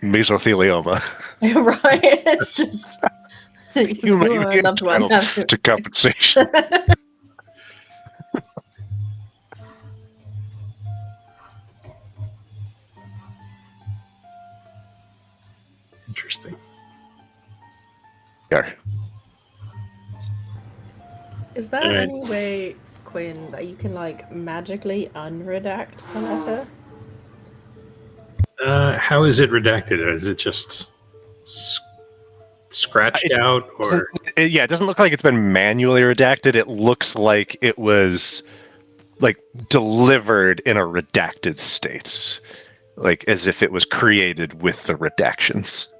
mesothelioma. Right? It's just... You might be entitled to compensation. Interesting. There. Is there Alright. any way, Quinn, that you can like magically unredact a letter? How is it redacted? Is it just scratched out, or It doesn't look like it's been manually redacted. It looks like it was like delivered in a redacted state, like as if it was created with the redactions.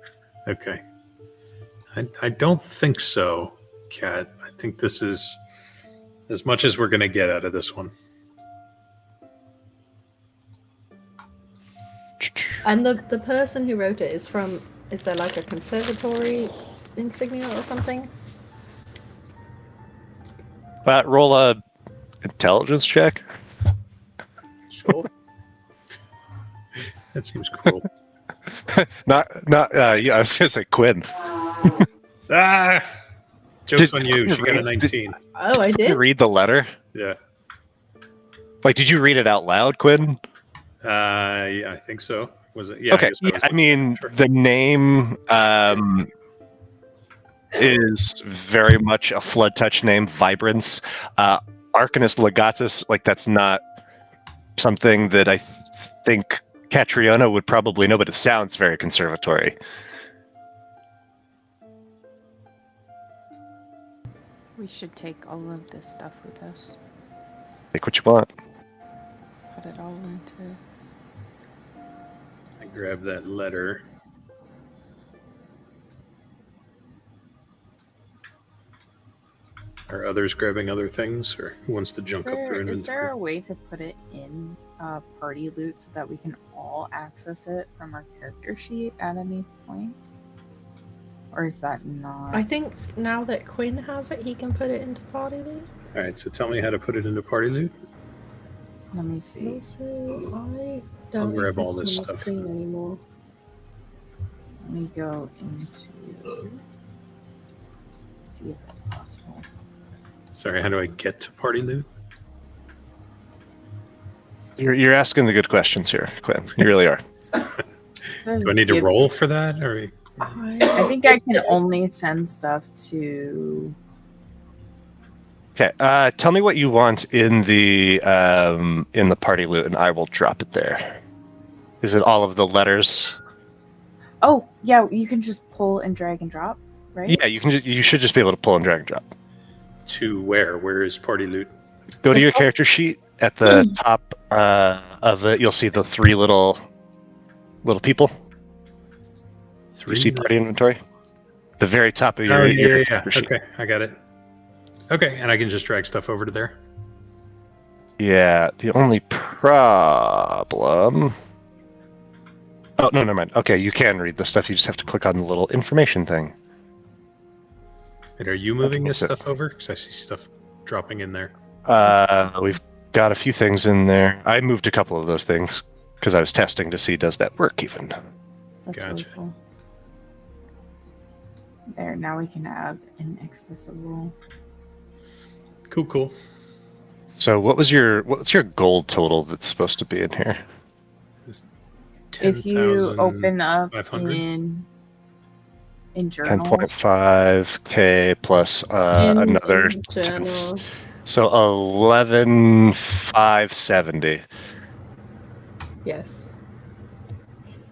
okay? I don't think so, Kat. I think this is as much as we're going to get out of this one. And the person who wrote it is from, is there like a conservatory insignia or something? Roll a intelligence check. Sure. That seems cool. not. Yeah, I was gonna say Quinn. Joke's on you. She got a 19. Oh, I Did you did? read the letter? Yeah. Like, did you read it out loud, Quinn? Yeah, I think so. Was it? Yeah. Okay. I, guess I mean, Sure. the name is very much a flood touch name. Vibrance, Arcanist Legatus. Like, that's not something that I think Catriona would probably know, but it sounds very conservatory. We should take all of this stuff with us. Take what you want. Put it all into. I grabbed that letter. Are others grabbing other things, or who wants to junk up their Is there inventory? a way to put it in party loot so that we can all access it from our character sheet at any point? Or is that not? I think now that Quinn has it, he can put it into party loot. All right, so tell me how to put it into party loot. Let me see. Also, I I'll don't grab all exist this on the stuff. screen anymore. Let me go into. See if it's possible. Sorry, how do I get to party loot? You're asking the good questions here, Quinn. You really are. Do I need to roll for that, or I think I can only send stuff to. Okay. Tell me what you want in the party loot, and I will drop it there. Is it all of the letters? Oh, yeah, you can just pull and drag and drop, right? Yeah, you can. You should just be able to pull and drag and drop. to where? Where is party loot? Go to your character sheet at the top of it. You'll see the three little people. Do you see party inventory? The very top of your, Oh, your yeah. character sheet. Okay, I got it. Okay, and I can just drag stuff over to there. Yeah, the only problem. Oh, no, never mind. Okay, you can read the stuff. You just have to click on the little information thing. And are you moving this Okay. stuff over? Because I see stuff dropping in there. We've got a few things in there. I moved a couple of those things because I was testing to see does that work even. That's really Gotcha. cool. There, now we can add an accessible. Cool. So what's your gold total that's supposed to be in here? If you open up 500? in journals, 10.5k plus another in 10. journal. So 11,570. Yes.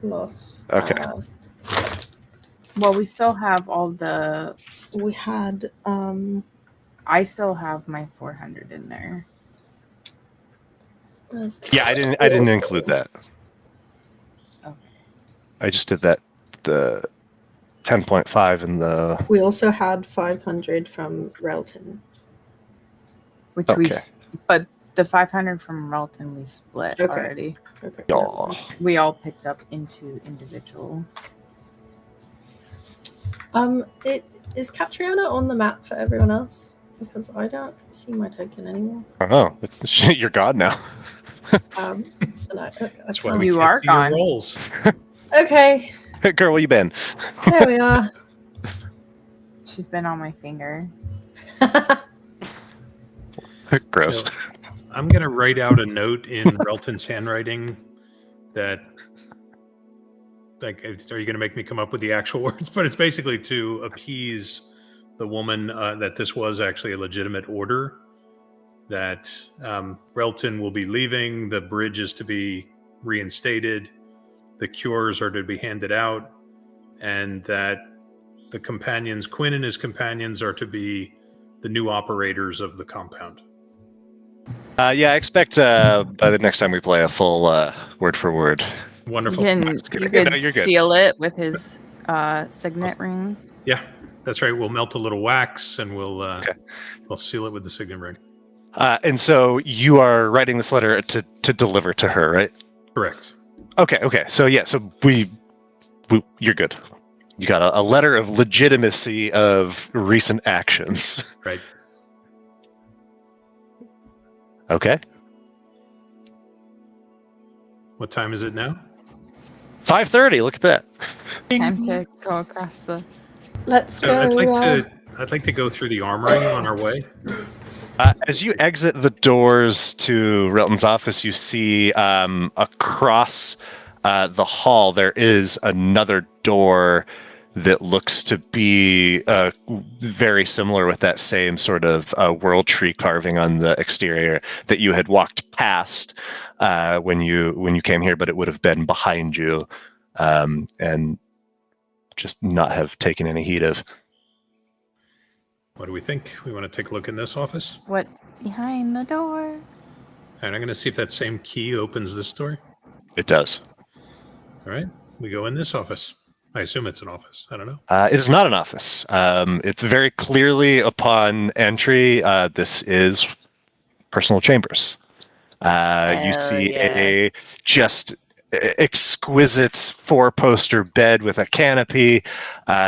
Plus. Okay. well, we still have all the. We had I still have my 400 in there. where's the- Yeah, I didn't include that. Okay. I just did that the 10.5 and the We also had 500 from Relton. Which we, Okay. but the 500 from Relton we split Okay. already. Okay. Aw. We all picked up into individual. It is Catriona on the map for everyone else? Because I don't see my token anymore. Oh, it's you're God now. And I That's why can't- we You can't are see your gone. rolls. Okay, Girl, where you been? there we are. She's been on my finger. Gross. So, I'm gonna write out a note in Relton's handwriting that like, are you going to make me come up with the actual words? But it's basically to appease the woman that this was actually a legitimate order, that Relton will be leaving, the bridge is to be reinstated, the cures are to be handed out, and that the companions, Quinn and his companions, are to be the new operators of the compound. Yeah, I expect by the next time we play a full word for word. Wonderful. You could No, you're good. seal it with his signet ring. Yeah, that's right. We'll melt a little wax and we'll seal it with the signet ring. And so you are writing this letter to deliver to her, right? Correct. Okay. So yeah, so we you're good. You got a letter of legitimacy of recent actions. Right. Okay. What time is it now? 5:30. Look at that. Time to go across the. Let's So go. I'd like to go through the armory on our way. As you exit the doors to Relton's office, you see across the hall there is another door that looks to be very similar, with that same sort of world tree carving on the exterior that you had walked past when you came here, but it would have been behind you and just not have taken any heed of. What do we think? We want to take a look in this office? What's behind the door? And I'm going to see if that same key opens this door. It does. All right. We go in this office. I assume it's an office. I don't know. It is not an office. It's very clearly upon entry. This is personal chambers. You see a just exquisite 4-poster bed with a canopy.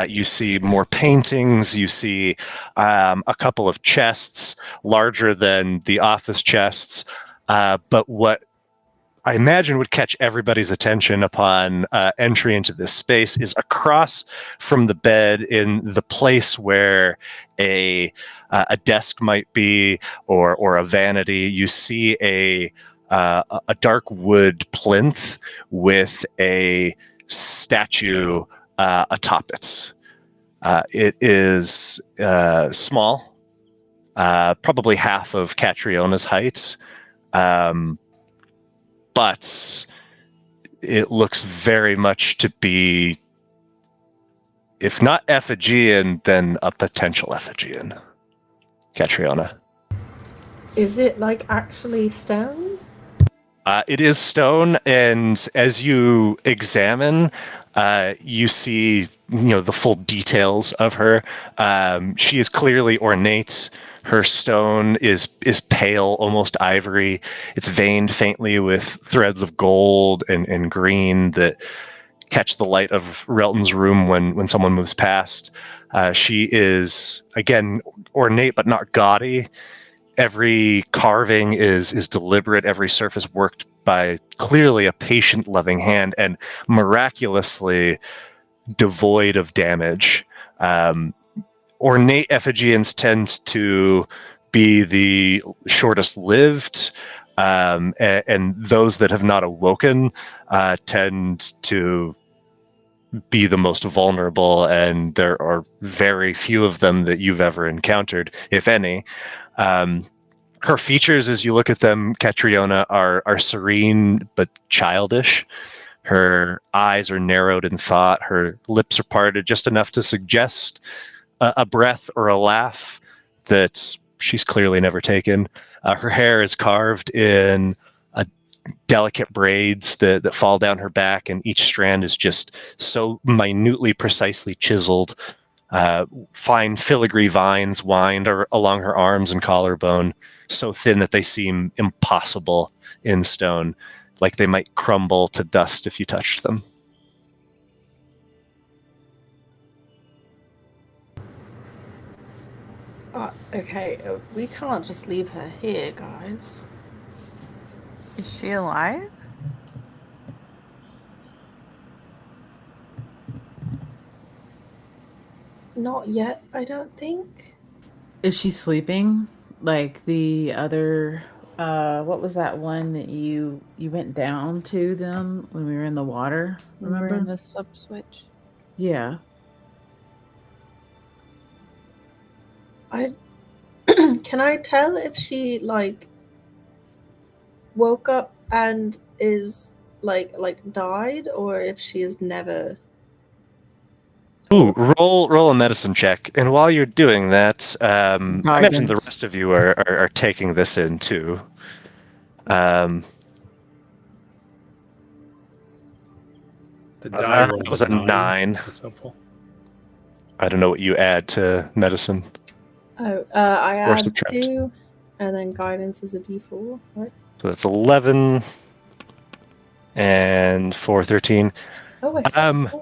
You see more paintings. You see a couple of chests larger than the office chests. But what I imagine would catch everybody's attention upon entry into this space is across from the bed, in the place where a desk might be, or a vanity. You see a dark wood plinth with a statue atop it. It is small, probably half of Catriona's height. But it looks very much to be, if not effigian, then a potential effigian. Catriona. Is it like actually stone? It is stone, and as you examine, you see, the full details of her. She is clearly ornate. Her stone is pale, almost ivory. It's veined faintly with threads of gold and green that catch the light of Relton's room when someone moves past. She is, again, ornate but not gaudy. Every carving is deliberate, every surface worked by clearly a patient, loving hand, and miraculously devoid of damage. Ornate effigies tend to be the shortest lived, and those that have not awoken tend to be the most vulnerable, and there are very few of them that you've ever encountered, if any. Her features, as you look at them, Catriona, are serene but childish. Her eyes are narrowed in thought. Her lips are parted just enough to suggest a breath or a laugh that she's clearly never taken. Her hair is carved in delicate braids that fall down her back, and each strand is just so minutely, precisely chiseled. Fine filigree vines wind along her arms and collarbone, so thin that they seem impossible in stone, like they might crumble to dust if you touched them. Okay, we can't just leave her here, guys. Is she alive? Not yet, I don't think. Is she sleeping like the other what was that one that you went down to them when we were in the water? Remember Remember? in the sub switch? Yeah. Can I tell if she like woke up and is like died, or if she is never? Ooh, roll a medicine check. And while you're doing that, I imagine the Guidance. rest of you are taking this in too. The die roll was a 9. That's helpful. I don't know what you add to medicine. Oh, I Or add subtract. 2, and then guidance is a D4, right? So that's 11 and 4, 13. Oh, I see.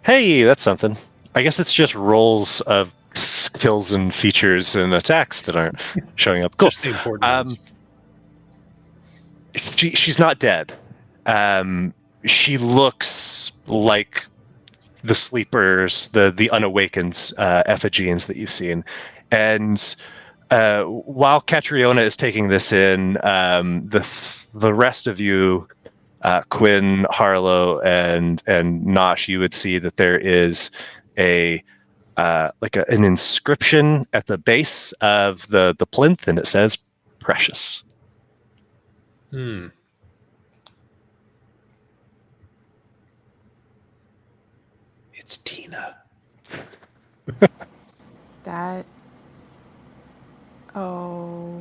Hey, that's something. I guess it's just rolls of skills and features and attacks that aren't showing up. Cool. Just the important ones. She's not dead. She looks like the sleepers, the unawakened effigies that you've seen. And while Catriona is taking this in, the rest of you, Quinn, Harlow, and Nosh, you would see that there is an inscription at the base of the plinth, and it says "Precious." It's Tina. That. Oh.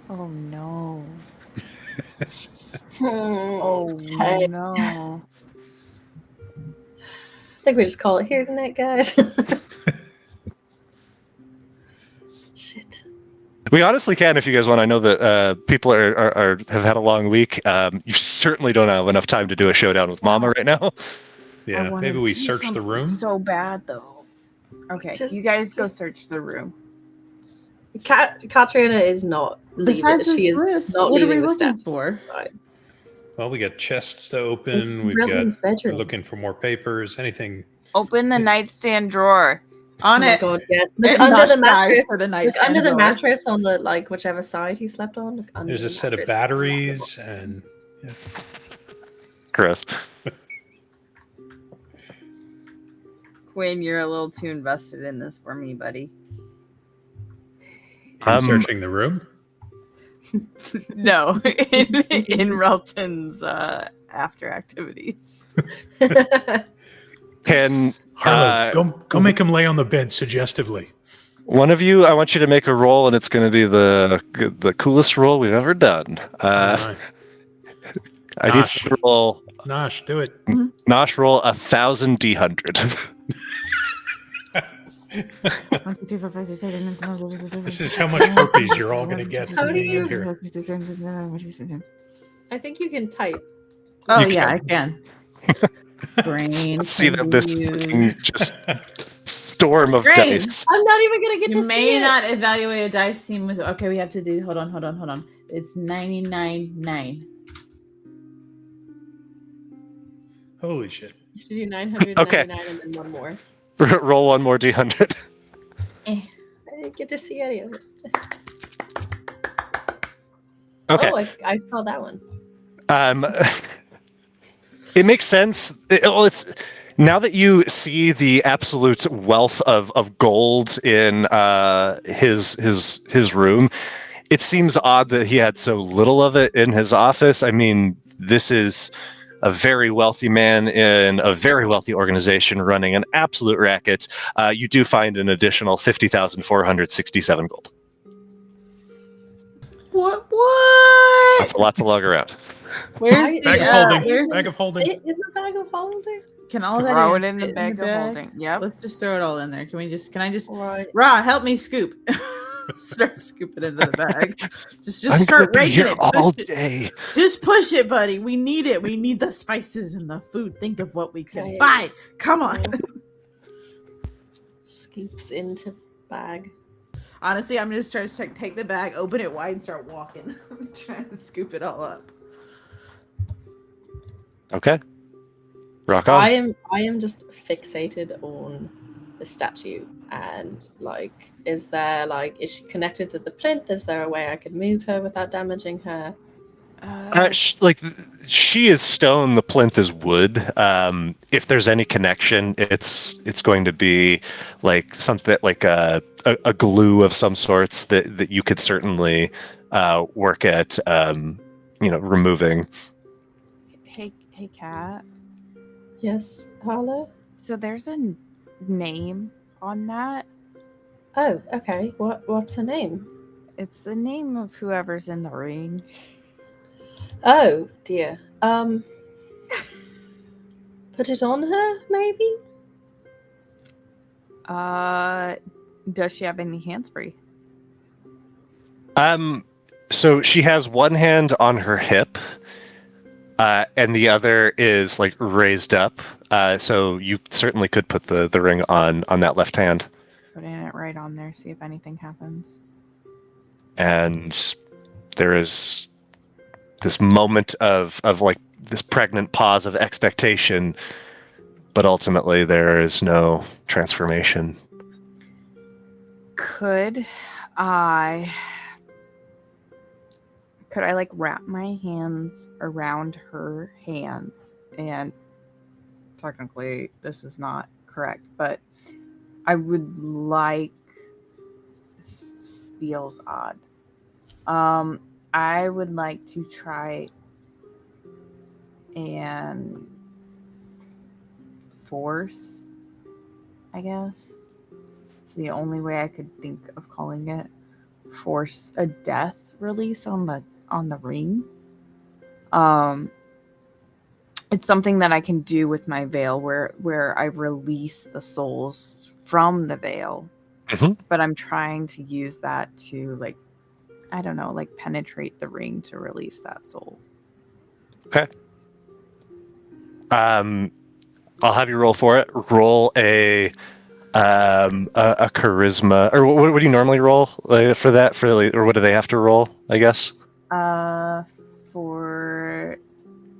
Oh no. Oh Okay. no. I think we just call it here tonight, guys. Shit. We honestly can if you guys want. I know that people have had a long week. You certainly don't have enough time to do a showdown with Mama right now. Yeah, I wanna maybe we do search the something room. So bad though. Okay, Just- you guys go just- search the room. Katrina is not leaving. Besides She is this, not what are we leaving the looking statue for? side. Well, we got chests to open. It's We're Relton's bedroom. looking for more papers. Anything? Open the nightstand drawer. On Oh my it. god, yes. It Look under not the dies mattress. for the Look nightstand under the drawer. mattress on the whichever side he slept on. Look under There's the a set of mattress. batteries and Chris. Quinn, you're a little too invested in this for me, buddy. searching the room. No, in Relton's after activities. Can Harlow, go make him lay on the bed suggestively. one of you? I want you to make a roll, and it's going to be the coolest roll we've ever done. Alright. I need to roll. Nosh, do it. Nosh, roll 1,000 D100. This is how much herpes you're all going to get How from do being you- in here. I think you can type. Oh, You yeah, I can. Brain. Let's see that this can be fucking used. just storm of Great. dice. I'm not even gonna get You to may see it. not evaluate a dice team with. Okay, we have to do. Hold on. It's 99.9. Holy shit. You should do 999 and then one more. Roll one more D100. Eh. I didn't get to see any of it. Okay. Oh, I saw that one. It makes sense. It's now that you see the absolute wealth of gold in his room. It seems odd that he had so little of it in his office. I mean, this is a very wealthy man in a very wealthy organization running an absolute racket. You do find an additional 50,467 gold. What? That's a lot to lug around. Where's the Bag of holding. where's- Bag of holding. In the bag of holding? Can all that Throw even it in the fit bag of holding. Yep. Let's just throw it all in there. Can I just Right. Ra, help me scoop. Start scooping into the bag. Just I'm gonna start be raking here it. all Push it. day. Just push it, buddy. We need it. We need the spices and the food. Think of what we can Okay. buy. Come on. Scoops into bag. Honestly, I'm just trying to take the bag, open it wide, and start walking. I'm trying to scoop it all up. Okay. Rock on. I am just fixated on this statue, and like, is she connected to the plinth? Is there a way I could move her without damaging her? She is stone. The plinth is wood. If there's any connection, it's going to be like something like a glue of some sorts that you could certainly work at removing. Hey, Kat. Yes, Harlow? So there's a name on that. Oh, okay. What's her name? It's the name of whoever's in the ring. Oh dear. Put it on her, maybe? Does she have any hands free? So she has one hand on her hip, and the other is like raised up. So you certainly could put the ring on that left hand. Putting it right on there, see if anything happens. And there is this moment of like this pregnant pause of expectation, but ultimately there is no transformation. Could I like wrap my hands around her hands? And technically this is not correct, but I would like, this feels odd. I would like to try and force, I guess. It's the only way I could think of calling it. Force a death release on the ring. It's something that I can do with my veil where I release the souls from the veil. Mm-hmm. But I'm trying to use that to, like, I don't know, like penetrate the ring to release that soul. Okay. I'll have you roll for it. Roll a charisma, or what do you normally roll for that? Or what do they have to roll? I guess.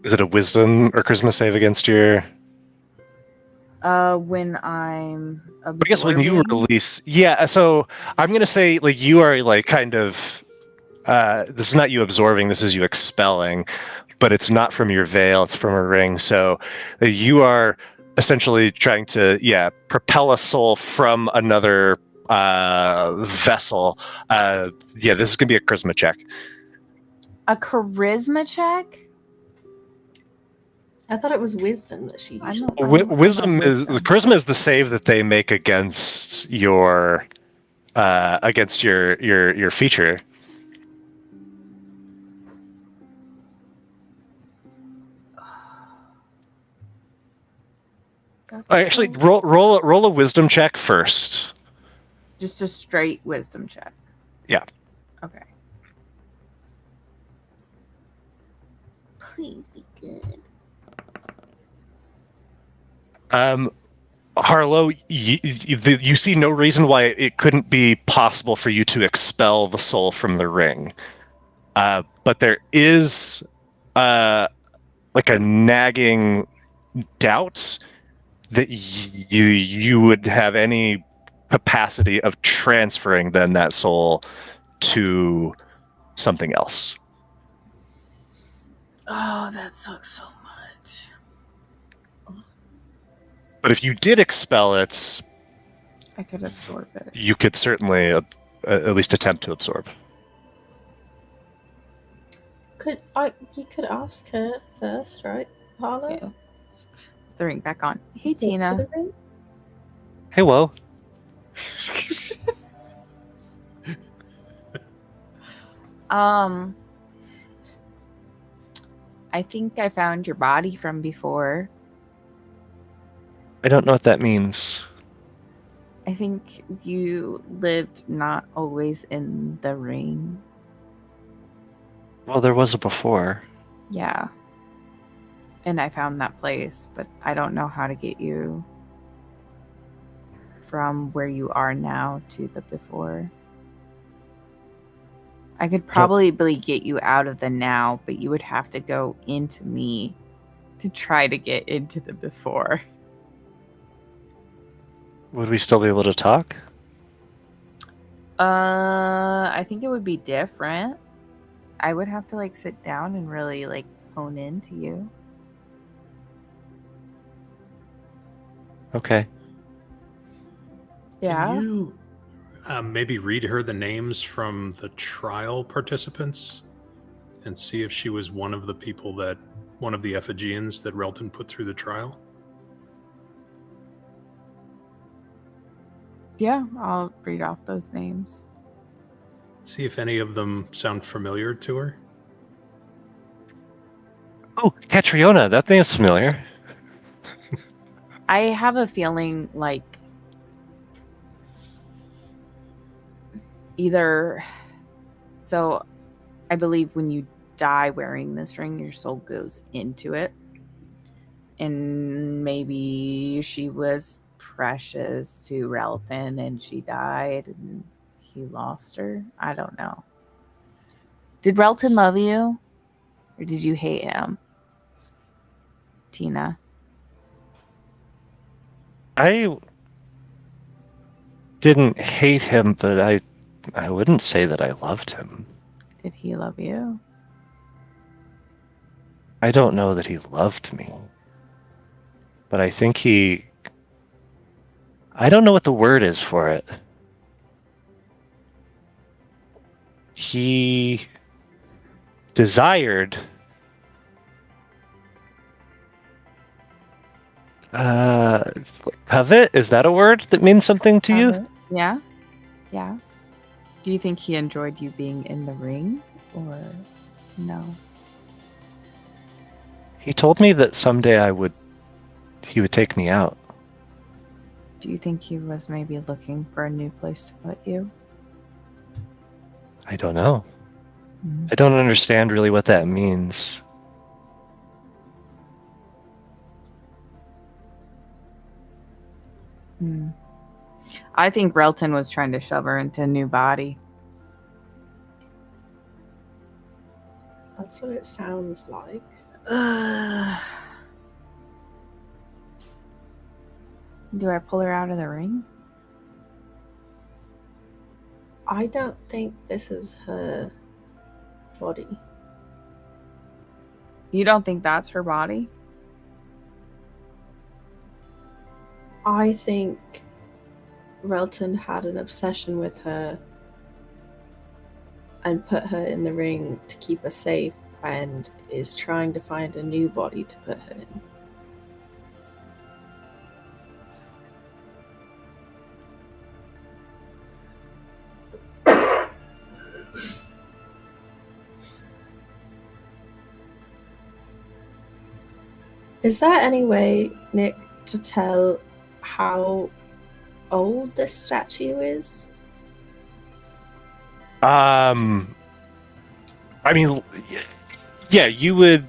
Is it a wisdom or charisma save against your? When I'm absorbing. I guess when you release, yeah. So I'm gonna say like you are like kind of. This is not you absorbing. This is you expelling, but it's not from your veil. It's from a ring. So you are essentially trying to propel a soul from another vessel. This is gonna be a charisma check. A charisma check? I thought it was wisdom that she usually. Wisdom is the charisma is the save that they make against your feature. Actually, roll a wisdom check first. Just a straight wisdom check. Yeah. Okay. Please be good. Harlow, you see no reason why it couldn't be possible for you to expel the soul from the ring. But there is like a nagging doubt that you would have any capacity of transferring then that soul to something else. Oh, that sucks so much. But if you did expel it, I could absorb it. You could certainly at least attempt to absorb. You could ask her first, right, Harlow? Yeah. The ring back on. Hey, Tina. Hello. I think I found your body from before. I don't know what that means. I think you lived not always in the ring. Well, there was a before. Yeah. And I found that place, but I don't know how to get you from where you are now to the before. I could probably get you out of the now, but you would have to go into me to try to get into the before. Would we still be able to talk? I think it would be different. I would have to like sit down and really like hone into you. Okay. Yeah. Can you maybe read her the names from the trial participants and see if she was one of the Ephegians that Relton put through the trial? Yeah, I'll read off those names. See if any of them sound familiar to her. Oh, Catriona, that name's familiar. I have a feeling like so I believe when you die wearing this ring, your soul goes into it. And maybe she was precious to Relton and she died and he lost her. I don't know. Did Relton love you? Or did you hate him? Tina. I didn't hate him, but I wouldn't say that I loved him. Did he love you? I don't know that he loved me. But I think I don't know what the word is for it. He desired covet, is that a word that means something to you? Yeah. Yeah. Do you think he enjoyed you being in the ring or no? He told me that someday he would take me out. Do you think he was maybe looking for a new place to put you? I don't know. I don't understand really what that means. I think Relton was trying to shove her into a new body. That's what it sounds like. Do I pull her out of the ring? I don't think this is her body. You don't think that's her body? I think Relton had an obsession with her and put her in the ring to keep her safe and is trying to find a new body to put her in. Is there any way, Nick, to tell how old this statue is? I mean, yeah, you would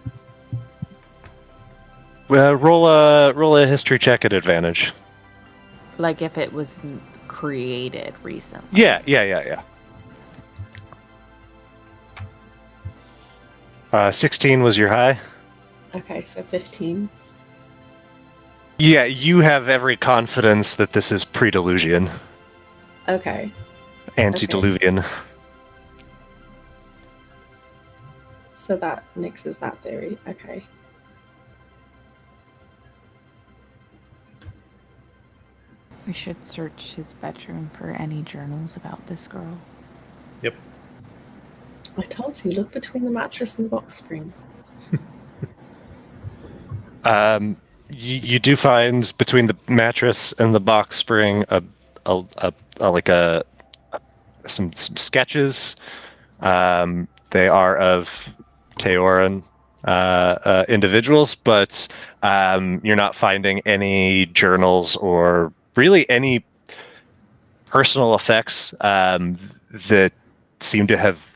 roll a history check at advantage. Like if it was created recently. Yeah. 16 was your high. Okay, so 15. Yeah, you have every confidence that this is pre-Delusian, Okay. antediluvian. So that nixes that theory. Okay. We should search his bedroom for any journals about this girl. Yep. I told you, look between the mattress and the box spring. You do find between the mattress and the box spring some sketches. They are of Teoran individuals, but you're not finding any journals or really any personal effects that seem to have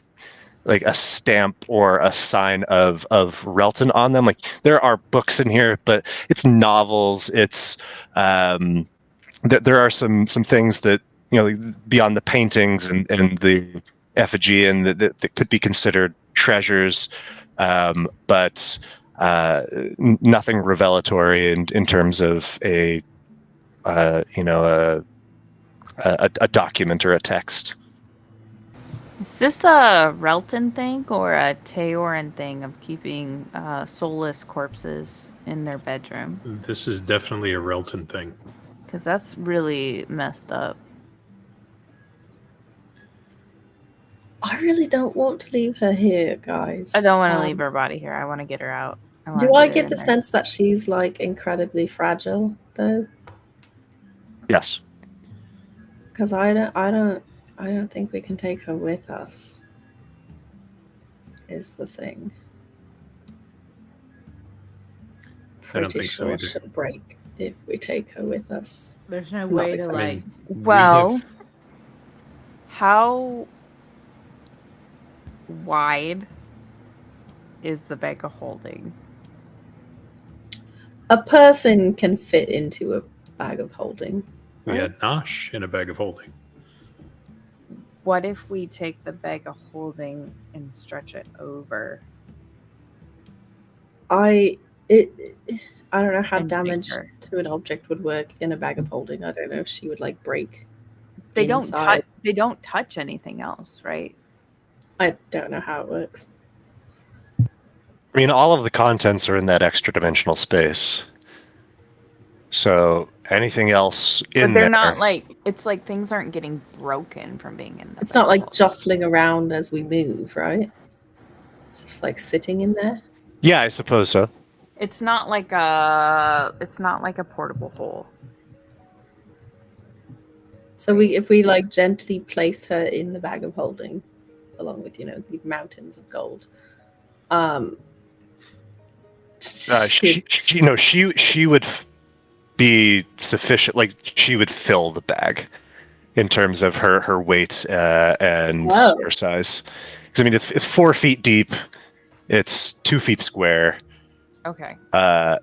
like a stamp or a sign of Relton on them. Like there are books in here, but it's novels. It's there are some things that, you know, beyond the paintings and the effigy and that could be considered treasures, but nothing revelatory in terms of a a document or a text. Is this a Relton thing or a Teoran thing of keeping soulless corpses in their bedroom? This is definitely a Relton thing. Because that's really messed up. I really don't want to leave her here, guys. I don't want to leave her body here. I want to get her out. Do I get the sense that she's like incredibly fragile, though? Yes. Because I don't think we can take her with us. Is the thing. I don't Pretty think so sure either. she'll break if we take her with us. There's no way to I like. mean, we Well, have- how wide is the bag of holding? A person can fit into a bag of holding. we had Nosh in a bag of holding. What if we take the bag of holding and stretch it over? I don't know how And damage take her. to an object would work in a bag of holding. I don't know if she would like break. They don't inside. touch. They don't touch anything else, right? I don't know how it works. I mean, all of the contents are in that extra dimensional space. So anything else in But they're there, not like. It's like things aren't getting broken from being in the. It's bag not of like holding. jostling around as we move, right? It's just like sitting in there. yeah, I suppose so. It's not like a. It's not like a portable hole. So if we like gently place her in the bag of holding, along with the mountains of gold, she would be sufficient. Like she would fill the bag in terms of her weight and Whoa. her size. Because I mean, it's 4 feet deep. It's 2 feet square. Okay.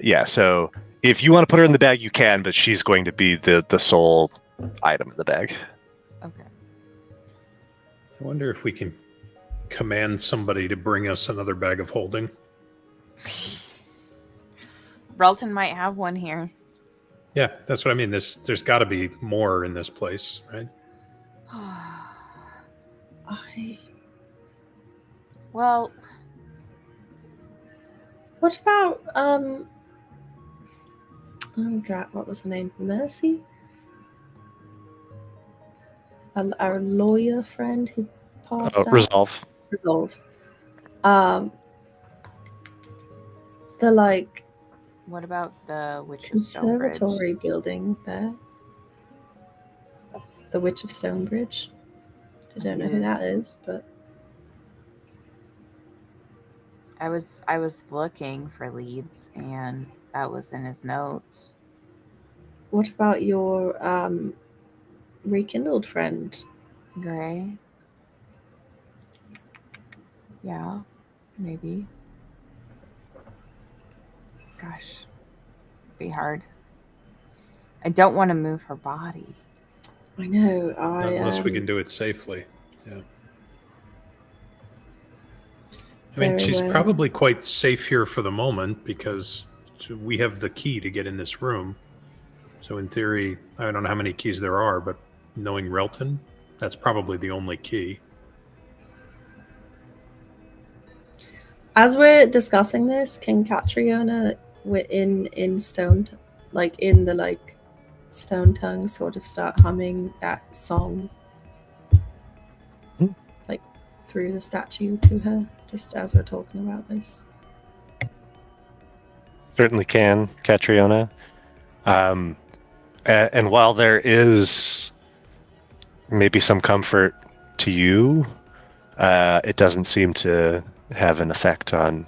Yeah. So if you want to put her in the bag, you can, but she's going to be the sole item in the bag. Okay. I wonder if we can command somebody to bring us another bag of holding. Relton might have one here. Yeah, that's what I mean. There's got to be more in this place, right? Well, What about what was her name? Mercy? Our lawyer friend who passed out. Resolve. Resolve. The like what about the Witch of Stonebridge? conservatory building there. The Witch of Stonebridge. I don't know who that is, but I was looking for leads, and that was in his notes. what about your rekindled friend? Gray. Yeah, maybe. Gosh, be hard. I don't want to move her body. I know. Not unless we can do it safely. Yeah. I mean, Very she's well. probably quite safe here for the moment because we have the key to get in this room. So in theory, I don't know how many keys there are, but knowing Relton, that's probably the only key. As we're discussing this, can Catriona in stone, like in the like stone tongue, sort of start humming that song, like through the statue to her, just as we're talking about this? Certainly can, Catriona. And while there is maybe some comfort to you, it doesn't seem to have an effect on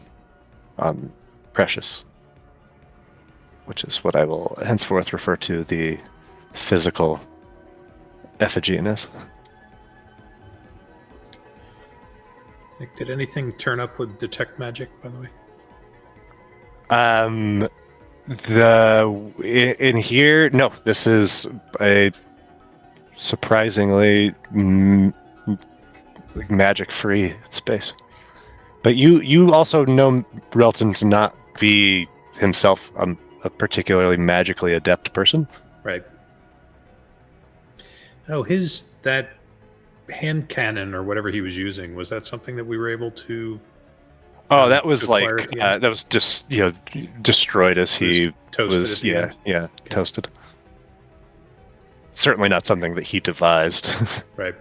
Precious, which is what I will henceforth refer to the physical effigy as. Nick, did anything turn up with detect magic, by the way? In here, no. This is a surprisingly magic-free space. But you also know Relton to not be himself a particularly magically adept person. Right. Oh, that hand cannon or whatever he was using, was that something that we were able to? Oh, that was to acquire like at the end? that was just destroyed as he toasted was at the end? yeah toasted. Certainly not something that he devised. Right.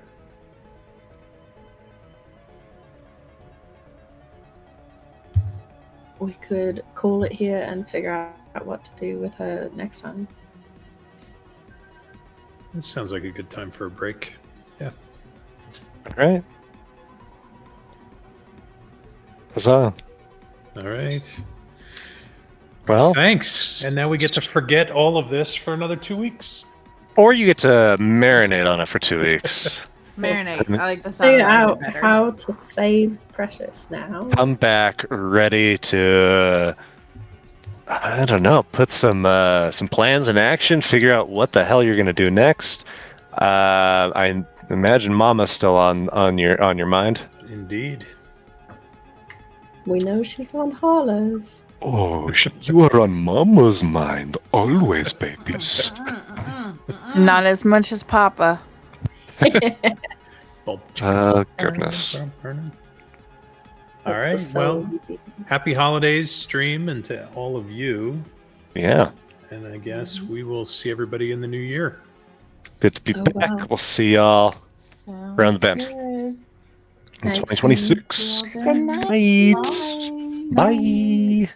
We could call it here and figure out what to do with her next time. This sounds like a good time for a break. Yeah. All right. Huzzah. All right. Well, Thanks. And now we get to forget all of this for another 2 weeks. or you get to marinate on it for 2 weeks. Marinate. I like the sound Figure of that out better. how to save Precious now. Come back ready to, I don't know, put some plans in action. Figure out what the hell you're gonna do next. I imagine Mama's still on your mind. Indeed. We know she's on Harlow's. Oh, you are on Mama's mind always, babies. Not as much as Papa. Goodness. All right. Well, happy holidays, stream, and to all of you. Yeah. And I guess we will see everybody in the new year. Good to be back. Wow. We'll see y'all Sounds around the bend good. in Thanks, 2026. Good night. Bye. Bye.